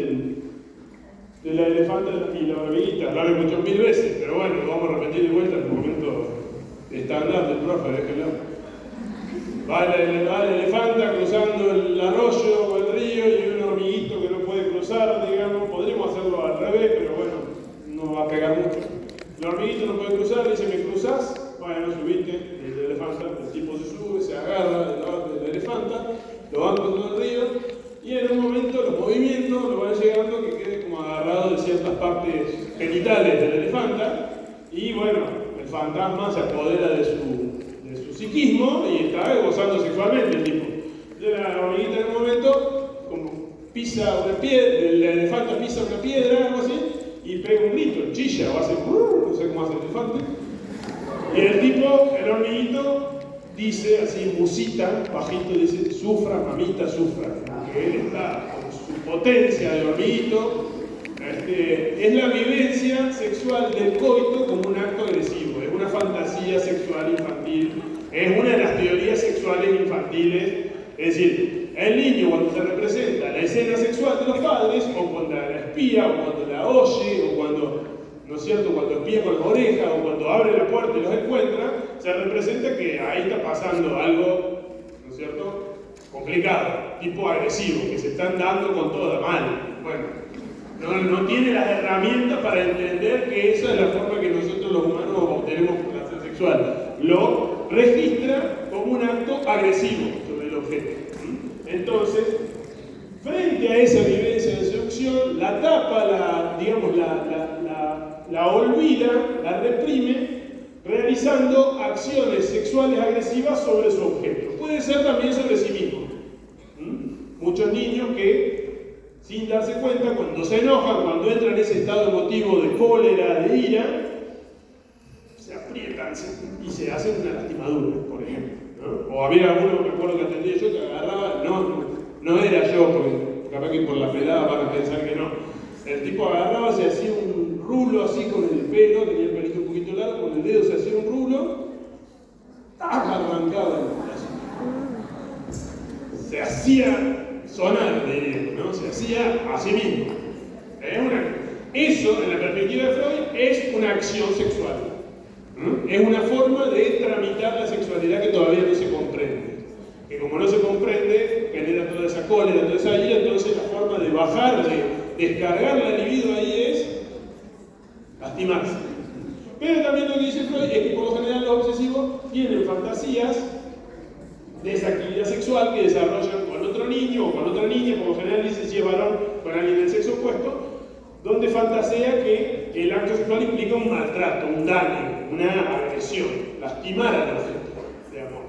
de la elefanta y la hormiguita, lo he escuchado 1000 veces, pero bueno, lo vamos a repetir de vuelta en el momento estándar del profe, déjenlo. Va la elefanta cruzando el arroyo o el río y un hormiguito que no puede cruzar, digamos. Podríamos hacerlo al revés, pero bueno, no va a pegar mucho. El hormiguito no puede cruzar, dice, ¿me cruzás? Bueno, subiste, el elefanta, el tipo se sube, se agarra de la elefanta, lo van cruzando el río y en un momento los movimientos lo van llegando que quede como agarrado de ciertas partes genitales de la elefanta y bueno, el fantasma se apodera de su psiquismo y está gozando sexualmente el tipo. La hormiguita en un momento como pisa una piedra, el elefante pisa una piedra, algo así, y pega un grito, chilla o hace no sé cómo hace el elefante. Y el tipo, el hormiguito, dice así, musita, bajito, dice, sufra, mamita, sufra. Porque él está con su potencia de hormiguito. Es la vivencia sexual del coito como un acto agresivo, es una fantasía sexual infantil. Es una de las teorías sexuales infantiles, es decir, el niño cuando se representa la escena sexual de los padres, o cuando la espía, o cuando la oye, o cuando, ¿no es cierto?, cuando espía con las orejas, o cuando abre la puerta y los encuentra, se representa que ahí está pasando algo, ¿no es cierto?, complicado, tipo agresivo, que se están dando con toda mal. Bueno, no tiene las herramientas para entender que esa es la forma que nosotros los humanos obtenemos placer sexual. Lo registra como un acto agresivo sobre el objeto. Entonces, Frente a esa vivencia de seducción, la tapa, la olvida, la reprime, realizando acciones sexuales agresivas sobre su objeto. Puede ser también sobre sí mismo. Muchos niños que, sin darse cuenta, cuando se enojan, cuando entran en ese estado emotivo de cólera, de ira, se aprietan y se hacen una lastimadura, por ejemplo, ¿no? O había uno, me acuerdo que atendía yo, que agarraba, no era yo, porque capaz que por la pelada van a pensar que no. El tipo agarraba, se hacía un rulo así con el pelo, tenía el pelito un poquito largo, con el dedo se hacía un rulo, arrancaba el brazo. Se hacía sonar, ¿no? Se hacía a sí mismo. Eso, en la perspectiva de Freud, es una acción sexual. Es una forma de tramitar la sexualidad que todavía no se comprende. Que como no se comprende, genera toda esa cólera, toda esa ira, entonces la forma de bajar, de descargar la libido ahí es lastimarse. Pero también lo que dice Freud es que por lo general los obsesivos tienen fantasías de esa actividad sexual que desarrollan con otro niño o con otra niña, por lo general dice si es varón con alguien del sexo opuesto, donde fantasea que el acto sexual implica un maltrato, un daño, una agresión, lastimar al objeto de amor.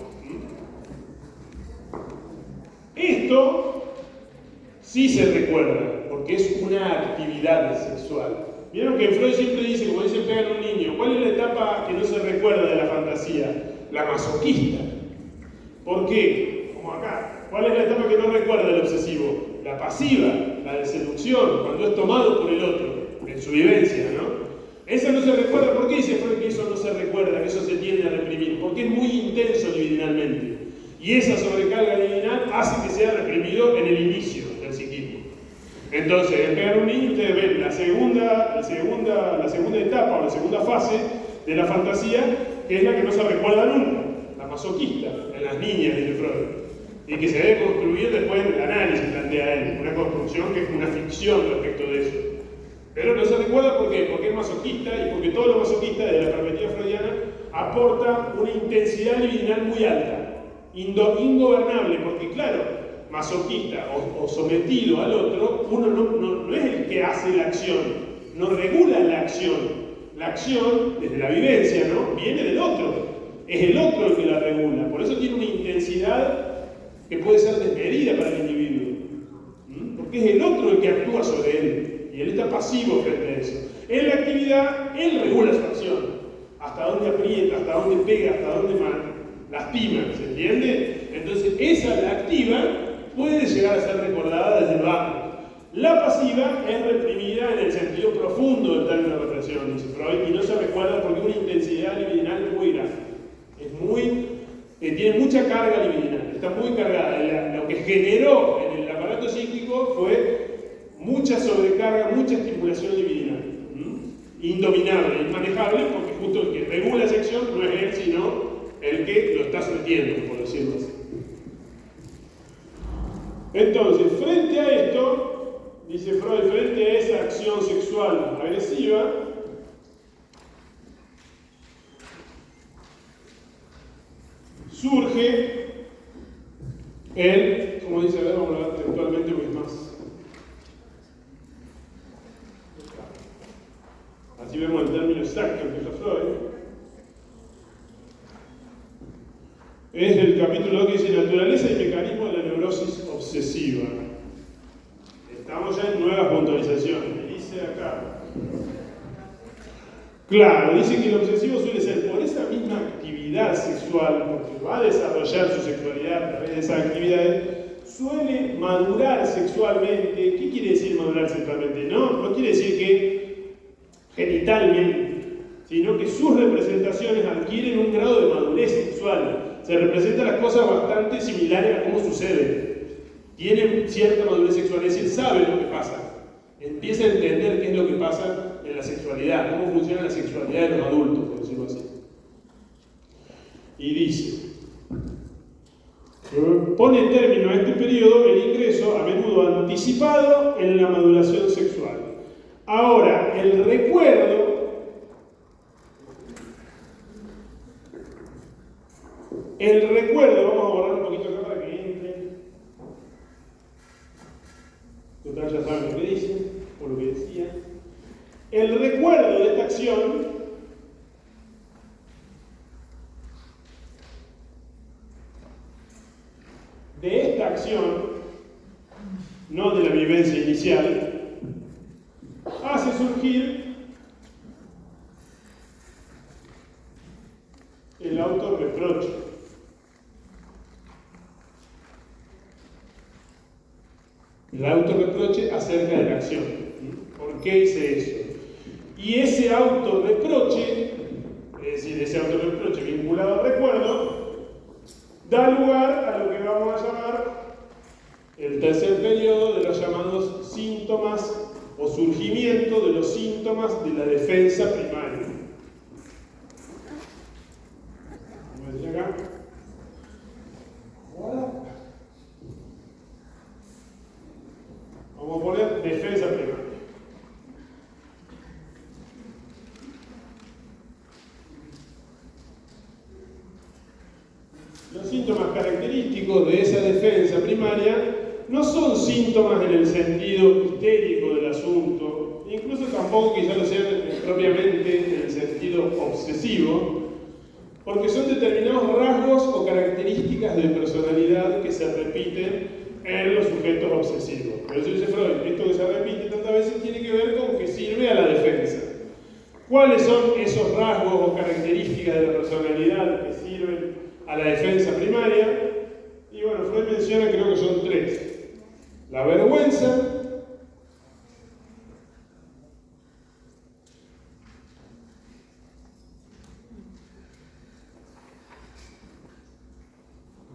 Esto sí se recuerda, porque es una actividad sexual. Vieron que Freud siempre dice, como dice pegan a un niño, ¿cuál es la etapa que no se recuerda de la fantasía? La masoquista. ¿Por qué? Como acá. ¿Cuál es la etapa que no recuerda el obsesivo? La pasiva, la de seducción, cuando es tomado por el otro, en su vivencia, ¿no? Esa no se recuerda. ¿Por qué dice Freud que eso no se recuerda, que eso se tiende a reprimir? Porque es muy intenso libidinalmente. Y esa sobrecarga libidinal hace que sea reprimido en el inicio del psiquismo. Entonces, en pegar a un niño, ustedes ven la segunda etapa o la segunda fase de la fantasía, que es la que no se recuerda nunca, la masoquista, en las niñas, dice Freud. Y que se debe construir después del análisis, plantea él, una construcción que es una ficción respecto de eso. Pero no se recuerda ¿por qué? Porque es masoquista y porque todo lo masoquista desde la perspectiva freudiana aporta una intensidad libidinal muy alta, ingobernable, porque claro, masoquista o sometido al otro, uno no es el que hace la acción, no regula la acción. La acción, desde la vivencia, ¿no?, viene del otro, es el otro el que la regula, por eso tiene una intensidad que puede ser desmedida para el individuo, porque es el otro el que actúa sobre él, y él está pasivo frente a eso. En la actividad, él regula su acción, hasta dónde aprieta, hasta dónde pega, hasta dónde lastima, ¿se entiende? Entonces, esa, la activa, puede llegar a ser recordada desde el bajo. La pasiva es reprimida en el sentido profundo del término de represión, dice Freud, y no se recuerda porque una intensidad libidinal muy grande. Tiene mucha carga libidinal, está muy cargada. Lo que generó en el aparato psíquico fue mucha sobrecarga, mucha estimulación libidinal. Indominable, inmanejable, porque justo el que regula esa acción no es él, sino el que lo está sometiendo, por decirlo así. Entonces, frente a esto, dice Freud, frente a esa acción sexual agresiva, surge el, como dice, a ver, vamos a ver textualmente porque es más. Así vemos el término exacto que usa Freud. Es el capítulo 2 que dice naturaleza y mecanismo de la neurosis obsesiva. Estamos ya en nuevas puntualizaciones. Dice acá. Claro, dice que el obsesivo suele ser por esa misma actividad sexual, porque va a desarrollar su sexualidad a través de esas actividades, suele madurar sexualmente. ¿Qué quiere decir madurar sexualmente? No quiere decir que genitalmente, sino que sus representaciones adquieren un grado de madurez sexual. Se representan las cosas bastante similares a cómo sucede. Tienen cierta madurez sexual, es decir, sabe lo que pasa. Empieza a entender qué es lo que pasa en la sexualidad, cómo funciona la sexualidad de los adultos, por decirlo así. Y dice, pone término a este periodo el ingreso, a menudo anticipado, en la maduración sexual. Ahora, el recuerdo vamos a borrar un poquito acá para que entre. saben lo que dice, o lo que decía. El recuerdo de esta acción no de la vivencia inicial, hace surgir el autorreproche. El autorreproche acerca de la acción. ¿Por qué hice eso? Y ese autorreproche, es decir, ese autorreproche vinculado al recuerdo, da lugar a lo que vamos a llamar el tercer periodo de los llamados síntomas o surgimiento de los síntomas de la defensa primaria. ¿Cómo decía acá? Vamos a poner defensa primaria. Los síntomas característicos de esa defensa primaria no son síntomas en el sentido histérico del asunto, incluso tampoco quizá lo sean propiamente en el sentido obsesivo, porque son determinados rasgos o características de personalidad que se repiten en los sujetos obsesivos. Por eso dice Freud, esto que se repite tantas veces tiene que ver con que sirve a la defensa. ¿Cuáles son esos rasgos o características de la personalidad que sirven a la defensa primaria? Y bueno, Freud menciona, creo que son tres. La vergüenza,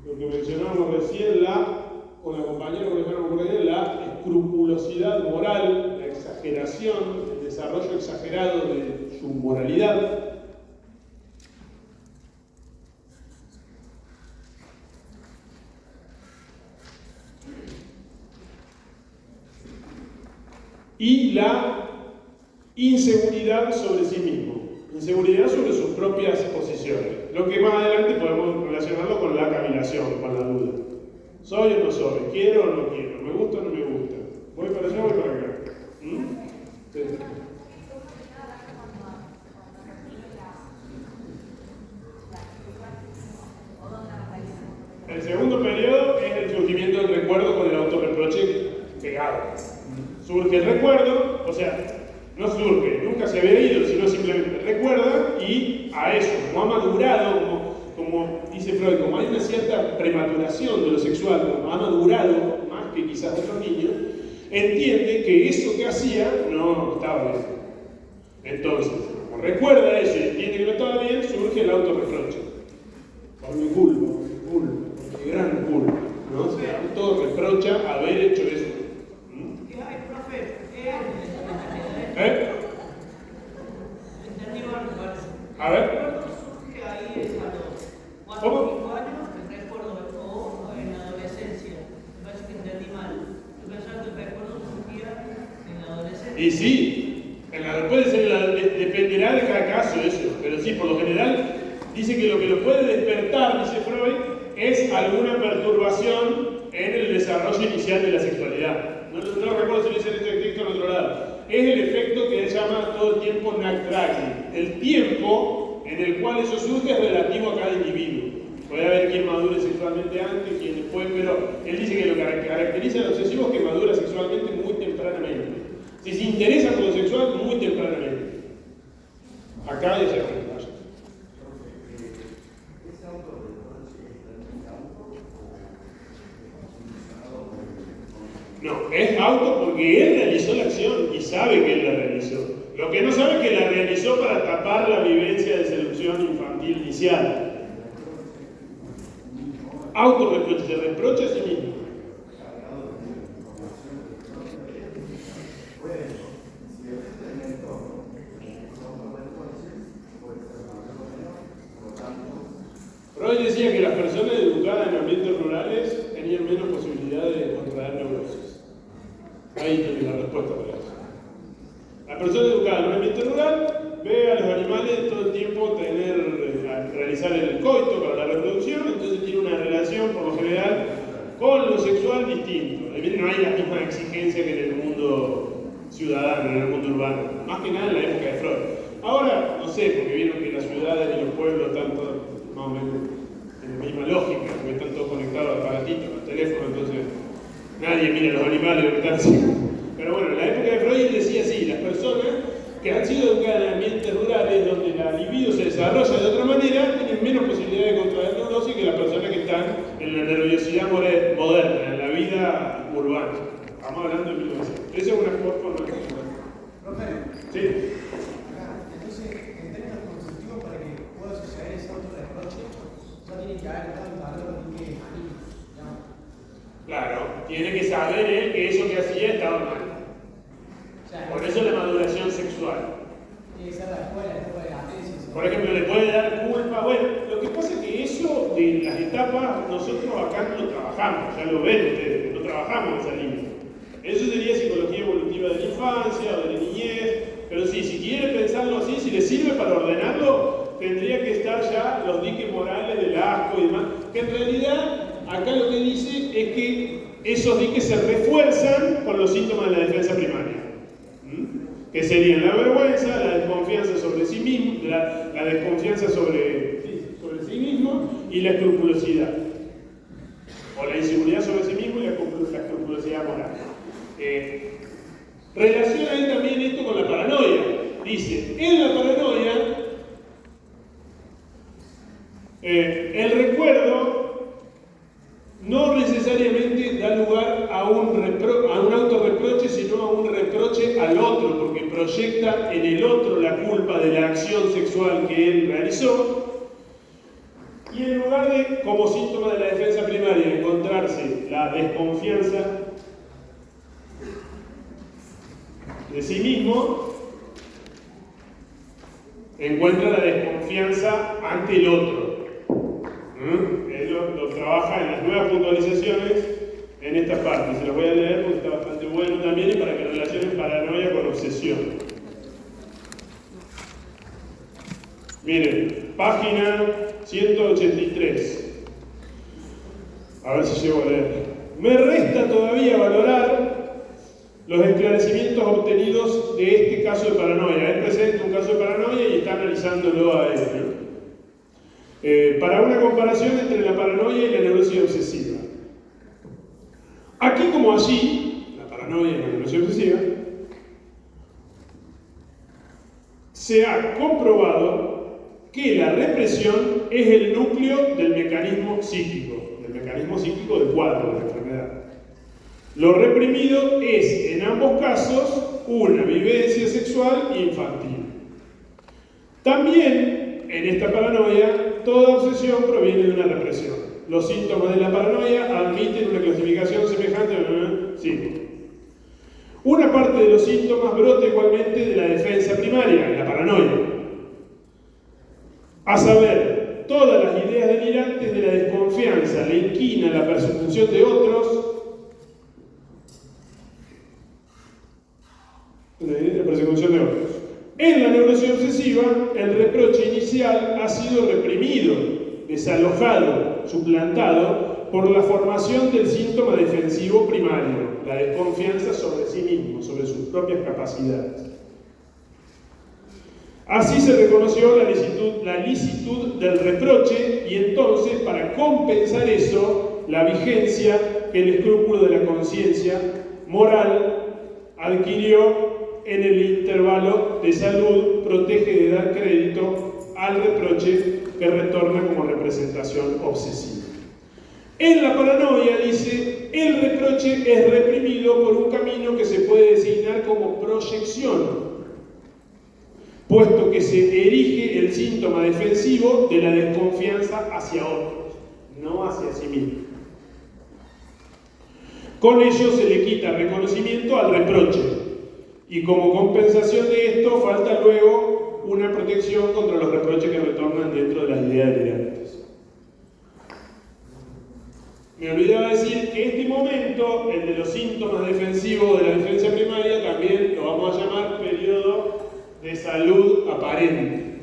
lo que mencionábamos recién, con la compañera que mencionábamos por ahí, la escrupulosidad moral, la exageración, el desarrollo exagerado de su moralidad. Y la inseguridad sobre sí mismo, inseguridad sobre sus propias posiciones. Lo que más adelante podemos relacionarlo con la cavilación, con la duda. ¿Soy o no soy? ¿Quiero o no quiero? ¿Me gusta o no me gusta? ¿Voy para allá o voy para acá? Sí. El segundo periodo es el surgimiento del recuerdo con el autorreproche pegado. Surge el recuerdo, o sea, no surge, nunca se había ido, sino simplemente recuerda, y a eso, como ha madurado, como dice Freud, como hay una cierta prematuración de lo sexual, como ha madurado más que quizás otros niños, entiende que eso que hacía no estaba bien. Entonces, como recuerda eso y entiende que no estaba bien, surge el autorreproche. Por mi culpa, por mi gran culpa, ¿no? Se autorreprocha haber hecho eso. Entendí mal, me parece. A ver. Surge ahí a los 4 o 5 años, el recuerdo, o en la adolescencia. Me parece que entendí mal. Yo pensaba que el recuerdo surgía en la adolescencia. Y sí, puede ser, dependerá de cada caso eso, pero sí, por lo general, dice que lo puede despertar, dice Freud, es alguna perturbación en el desarrollo inicial de la sexualidad. No recuerdo si lo dice este texto en otro lado. Es el efecto que él llama todo el tiempo Nachtraging. El tiempo en el cual eso surge es relativo a cada individuo. Puede haber quien madure sexualmente antes, quien después, pero él dice que lo que caracteriza al obsesivo es que madura sexualmente muy tempranamente. Si se interesa por lo sexual, muy tempranamente. Acá y allá. No, es auto porque él realizó la acción y sabe que él la realizó. Lo que no sabe es que la realizó para tapar la vivencia de seducción infantil inicial. Autorreproche, se reprocha a sí mismo. Freud decía que las personas educadas en ambientes rurales tenían menos posibilidades de contraer neurosis. Ahí tiene la respuesta para eso. La persona educada en un ambiente rural ve a los animales todo el tiempo realizar el coito para la reproducción, entonces tiene una relación por lo general Con lo sexual distinto. No hay la misma exigencia que en el mundo ciudadano, en el mundo urbano. Más que nada en la época de Freud. Ahora, no sé, porque vieron que las ciudades y los pueblos están todos más o menos en la misma lógica, porque están todos conectados al aparatito, al teléfono, entonces nadie mira a los animales lo que están haciendo. Pero bueno, en la época de Freud él decía así, las personas que han sido educadas en ambientes rurales donde la libido se desarrolla de otra manera tienen menos posibilidad de contraer neurosis que las personas que están en la nerviosidad moderna, en la vida urbana. Estamos hablando de 1900. Esa es una forma de... Profe, Sí. entonces, en términos constructivos, para que pueda suceder ese autorreproche, no tiene que haber tanto valor ni que anime, digamos. Claro, tiene que saber él que eso que hacía estaba mal. O sea, Por eso la maduración sexual. tiene que ser la escuela, después de la tesis. Por ejemplo, le puede dar culpa. Bueno, lo que pasa es que eso de las etapas, nosotros acá no lo trabajamos, ya lo ven ustedes, no trabajamos esa línea. Eso sería psicología evolutiva de la infancia o de la niñez, pero sí, si quiere pensarlo así, si le sirve para ordenarlo, tendría que estar ya los diques morales del asco y demás, que en realidad acá lo que dice es que esos diques se refuerzan con los síntomas de la defensa primaria. Que serían la vergüenza, la desconfianza sobre sí mismo, la desconfianza sobre sí mismo y la escrupulosidad. O la inseguridad sobre sí mismo y la escrupulosidad moral. Relaciona él también esto con la paranoia. Dice, en la paranoia, el recuerdo no necesariamente da lugar a un autorreproche, sino a un reproche al otro, porque proyecta en el otro la culpa de la acción sexual que él realizó. Y en lugar de, como síntoma de la defensa primaria, encontrarse la desconfianza de sí mismo, encuentra la desconfianza ante el otro. Él lo trabaja en las nuevas puntualizaciones en esta parte. Se los voy a leer porque está bastante bueno también y para que relacionen paranoia con obsesión. Miren, página 183. A ver si llego a leer. Me resta todavía valorar los esclarecimientos obtenidos de este caso de paranoia. Él presenta un caso de paranoia y está analizándolo a él, ¿no? Para una comparación entre la paranoia y la neurosis obsesiva. Aquí como allí, la paranoia y la neurosis obsesiva, se ha comprobado que la represión es el núcleo del mecanismo psíquico del cuadro de la enfermedad. Lo reprimido es, en ambos casos, una vivencia sexual infantil. También, en esta paranoia, toda obsesión proviene de una represión. Los síntomas de la paranoia admiten una clasificación semejante a... Sí. Una parte de los síntomas brota igualmente de la defensa primaria, la paranoia. A saber, todas las ideas delirantes de la desconfianza, la inquina, la persecución de otros, En la neurosis obsesiva, el reproche inicial ha sido reprimido, desalojado, suplantado por la formación del síntoma defensivo primario, la desconfianza sobre sí mismo, sobre sus propias capacidades. Así se reconoció la licitud del reproche y entonces, para compensar eso, la vigencia que el escrúpulo de la conciencia moral adquirió en el intervalo de salud, protege de dar crédito al reproche que retorna como representación obsesiva. En la paranoia, dice, el reproche es reprimido por un camino que se puede designar como proyección, puesto que se erige el síntoma defensivo de la desconfianza hacia otros, no hacia sí mismo. Con ello se le quita reconocimiento al reproche, y como compensación de esto falta luego una protección contra los reproches que retornan dentro de las ideas delirantes. Me olvidaba decir que este momento, el de los síntomas defensivos de la defensa primaria, también lo vamos a llamar periodo de salud aparente.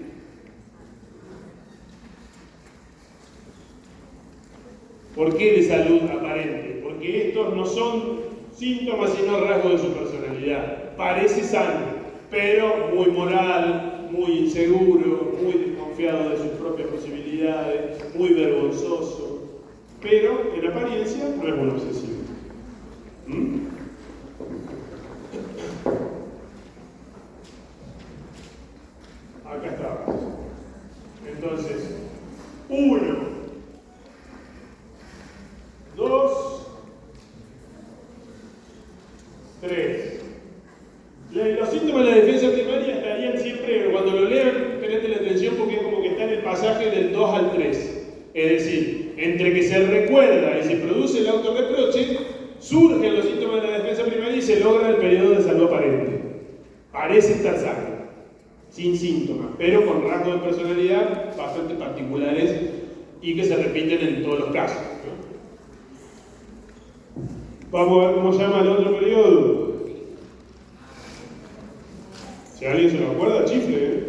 ¿Por qué de salud aparente? Porque estos no son síntomas sino rasgos de su personalidad. Parece sano, pero muy moral, muy inseguro, muy desconfiado de sus propias posibilidades, muy vergonzoso, pero en apariencia no es un obsesivo. Acá estábamos. Entonces, 1, 2, 3. Los síntomas de la defensa primaria estarían siempre, cuando lo lean, presten atención porque es como que está en el pasaje del 2 al 3. Es decir, entre que se recuerda y se produce el autorreproche, surgen los síntomas de la defensa primaria y se logra el periodo de salud aparente. Parece estar sano, sin síntomas, pero con rasgos de personalidad bastante particulares y que se repiten en todos los casos, ¿no? Vamos a ver cómo se llama el otro periodo. Si alguien se lo acuerda, chifle, ¿eh?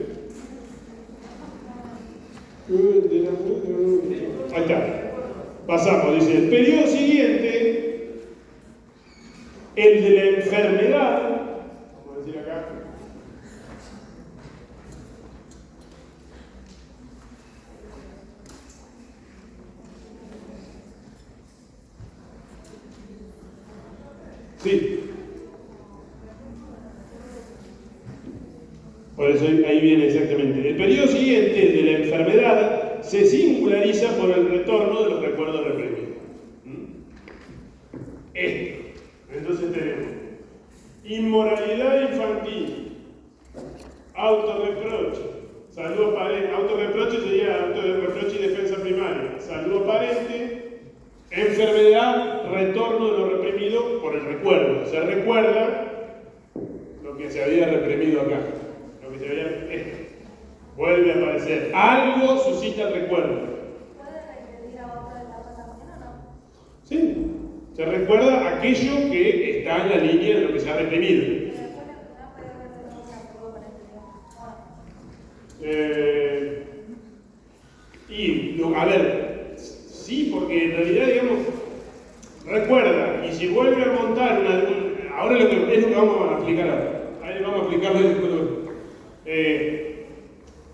Ahí está. Pasamos, dice, el periodo siguiente, el de la enfermedad, vamos a decir acá, sí. Por eso ahí viene exactamente. El periodo siguiente, el de la enfermedad, se singulariza por el retorno de los recuerdos reprimidos. Esto. Entonces tenemos inmoralidad infantil, autorreproche, salud aparente, autorreproche sería autorreproche y defensa primaria, salud aparente, enfermedad, retorno de lo reprimido por el recuerdo. Se recuerda lo que se había reprimido acá. Vuelve a aparecer. Algo suscita el recuerdo. ¿Puede repetir a otra etapa también o no? Sí. Se recuerda aquello que está en la línea de lo que se ha reprimido. Pero después no puede haber de nuevo una segunda para A ver, sí, porque en realidad, digamos, recuerda, y si vuelve a montar ahora es lo que vamos a explicar ahora. Ahí vamos a explicarlo.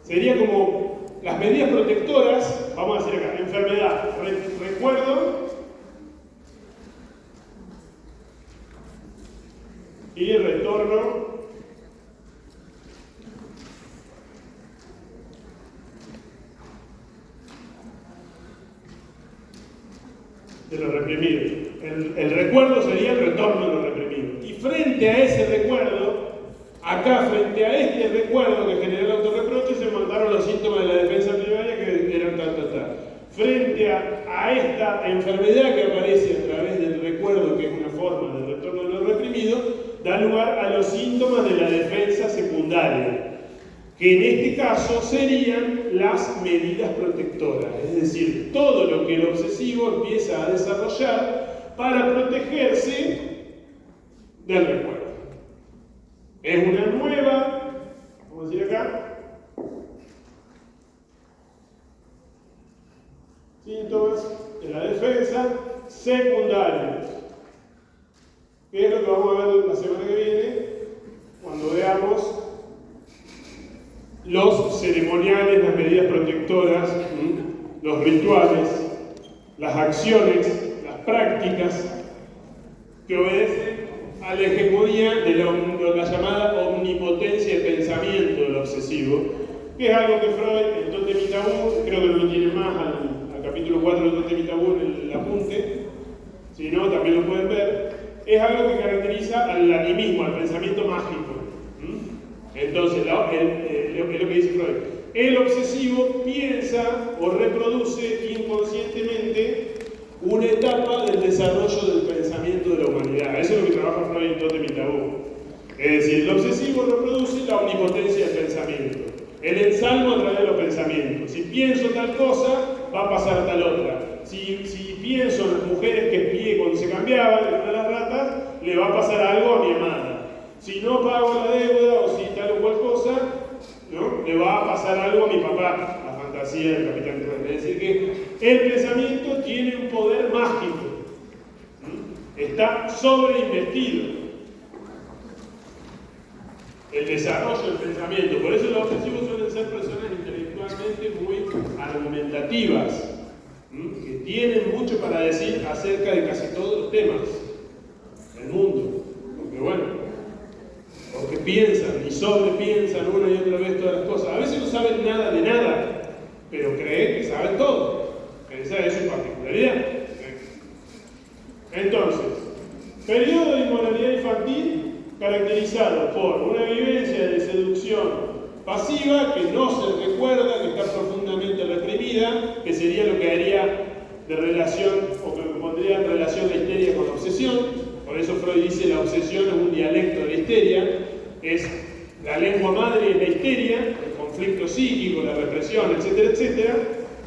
Sería como las medidas protectoras, vamos a decir acá, enfermedad, recuerdo y retorno de lo reprimido. El recuerdo sería el retorno de lo reprimido. Y frente a ese recuerdo, acá, frente a este recuerdo que generó el autorreproche, se montaron los síntomas de la defensa primaria que eran tal. Frente a esta enfermedad que aparece a través del recuerdo, que es una forma de retorno de lo reprimido, da lugar a los síntomas de la defensa secundaria, que en este caso serían las medidas protectoras, es decir, todo lo que el obsesivo empieza a desarrollar para protegerse del recuerdo. Es una nueva, vamos a decir acá, síntomas de la defensa secundarios, que es lo que vamos a ver la semana que viene cuando veamos los ceremoniales, las medidas protectoras, los rituales, las acciones, las prácticas que obedecen a la hegemonía de la llamada omnipotencia de pensamiento del obsesivo, que es algo que Freud en Totem y Tabú, creo que no lo tiene más al capítulo 4 de Totem y Tabú en el apunte, si no también lo pueden ver, es algo que caracteriza al animismo, al pensamiento mágico. Entonces, es lo que dice Freud. El obsesivo piensa o reproduce inconscientemente una etapa del desarrollo del pensamiento de la humanidad. Eso es lo que trabaja Freud en Totem y Tabú. Es decir, el obsesivo reproduce la omnipotencia del pensamiento, el ensalmo a través de los pensamientos. Si pienso tal cosa, va a pasar tal otra. Si pienso en las mujeres que espié cuando se cambiaban, en las ratas, le va a pasar algo a mi amada. Si no pago la deuda o si tal o cual cosa, ¿no? Le va a pasar algo a mi papá, la fantasía del capitán Trueno. Es decir, que el pensamiento tiene un poder mágico. Está sobreinvestido el desarrollo del pensamiento. Por eso los obsesivos suelen ser personas intelectualmente muy argumentativas, que tienen mucho para decir acerca de casi todos los temas del mundo. Porque piensan y sobrepiensan una y otra vez todas las cosas. A veces no saben nada de nada, pero creen que saben todo. Esa es su particularidad. Entonces, periodo de inmoralidad infantil caracterizado por una vivencia de seducción pasiva que no se recuerda, que está profundamente reprimida, que sería lo que haría de relación, o que pondría en relación la histeria con la obsesión. Por eso Freud dice la obsesión es un dialecto de la histeria, es la lengua madre de la histeria, el conflicto psíquico, la represión, etcétera, etcétera,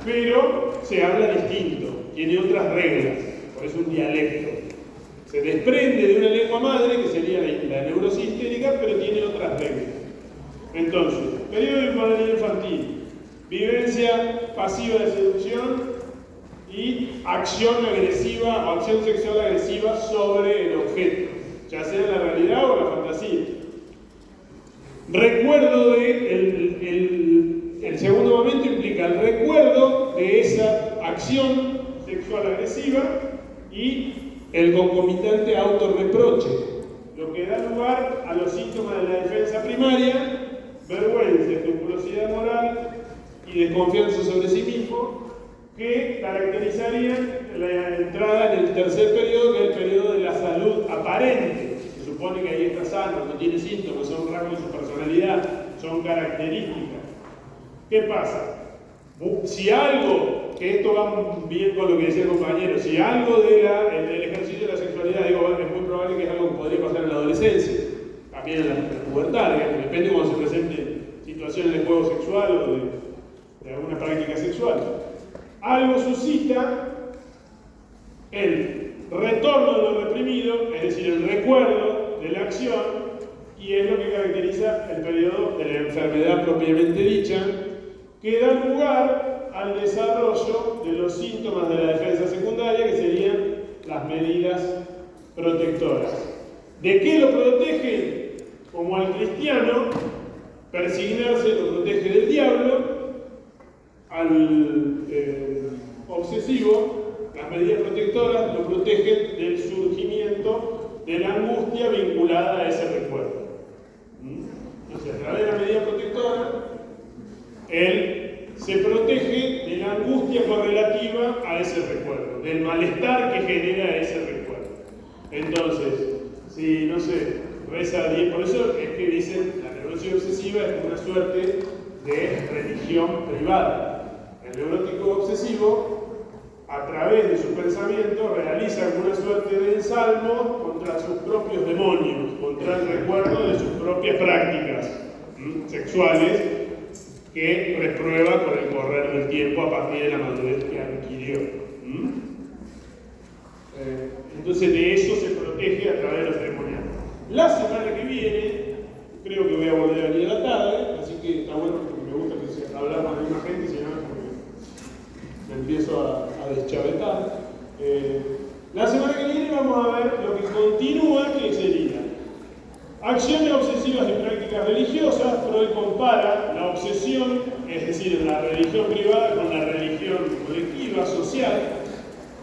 pero se habla distinto, tiene otras reglas, por eso un dialecto. Se desprende de una lengua madre, que sería la neurosis histérica, pero tiene otras reglas. Entonces, periodo de inmoralidad infantil, vivencia pasiva de seducción y acción agresiva o acción sexual agresiva sobre el objeto, ya sea la realidad o la fantasía. Recuerdo el segundo momento implica el recuerdo de esa acción sexual agresiva y el concomitante autorreproche, lo que da lugar a los síntomas de la defensa primaria: vergüenza, escrupulosidad moral y desconfianza sobre sí mismo, que caracterizarían la entrada en el tercer periodo, que es el periodo de la salud aparente. Se supone que ahí está sano, no tiene síntomas, son rasgos de su personalidad, son características. ¿Qué pasa? Si algo, que esto va bien con lo que decía el compañero, si algo del ejercicio de la sexualidad, digo, es muy probable que es algo que podría pasar en la adolescencia, también en la pubertad, digamos, depende de cuando se presenten situaciones de juego sexual o de alguna práctica sexual. Algo suscita el retorno de lo reprimido, es decir, el recuerdo de la acción, y es lo que caracteriza el periodo de la enfermedad propiamente dicha, que da lugar al desarrollo de los síntomas de la defensa secundaria, que serían las medidas protectoras. ¿De qué lo protegen? Como al cristiano, persignarse lo protege del diablo, al obsesivo, las medidas protectoras lo protegen del surgimiento de la angustia vinculada a ese recuerdo. Entonces, a través de la medida protectora, él se protege de la angustia correlativa a ese recuerdo, del malestar que genera ese recuerdo. Entonces, si, no sé, reza 10, por eso es que dicen la neurosis obsesiva es una suerte de religión privada. El neurótico obsesivo, a través de su pensamiento, realiza alguna suerte de ensalmo contra sus propios demonios, contra el recuerdo de sus propias prácticas sexuales, que reprueba con el correr del tiempo a partir de la madurez que adquirió. Entonces de eso se protege a través de los ceremoniales. La semana que viene, creo que voy a volver a venir a la tarde, así que está bueno porque me gusta que se hablar con la misma gente, si no me empiezo a deschavetar. La semana que viene vamos a ver lo que continúa, que sería acciones obsesivas y prácticas religiosas. Freud compara la obsesión, es decir, la religión privada, con la religión colectiva, social.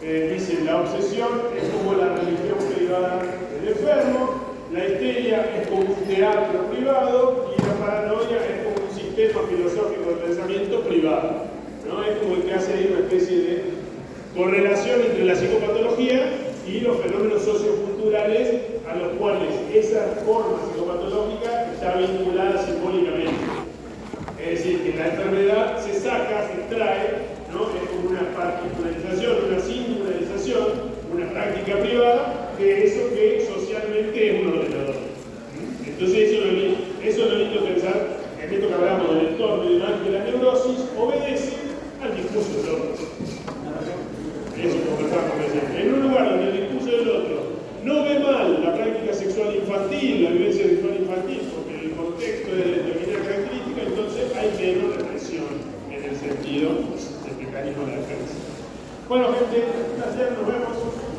Dice, la obsesión es como la religión privada del enfermo, la histeria es como un teatro privado y la paranoia es como un sistema filosófico de pensamiento privado, ¿no? Es como el que hace ahí una especie de correlación entre la psicopatología y los fenómenos socioculturales a los cuales esa forma psicopatológica está vinculada simbólicamente. Es decir, que la enfermedad se saca, se extrae, ¿no? Es como una particularización, una singularización, una práctica privada de eso que socialmente es un ordenador. Entonces eso es lo lindo pensar en esto que hablamos del entorno y demás, que la neurosis obedece al discurso de otros.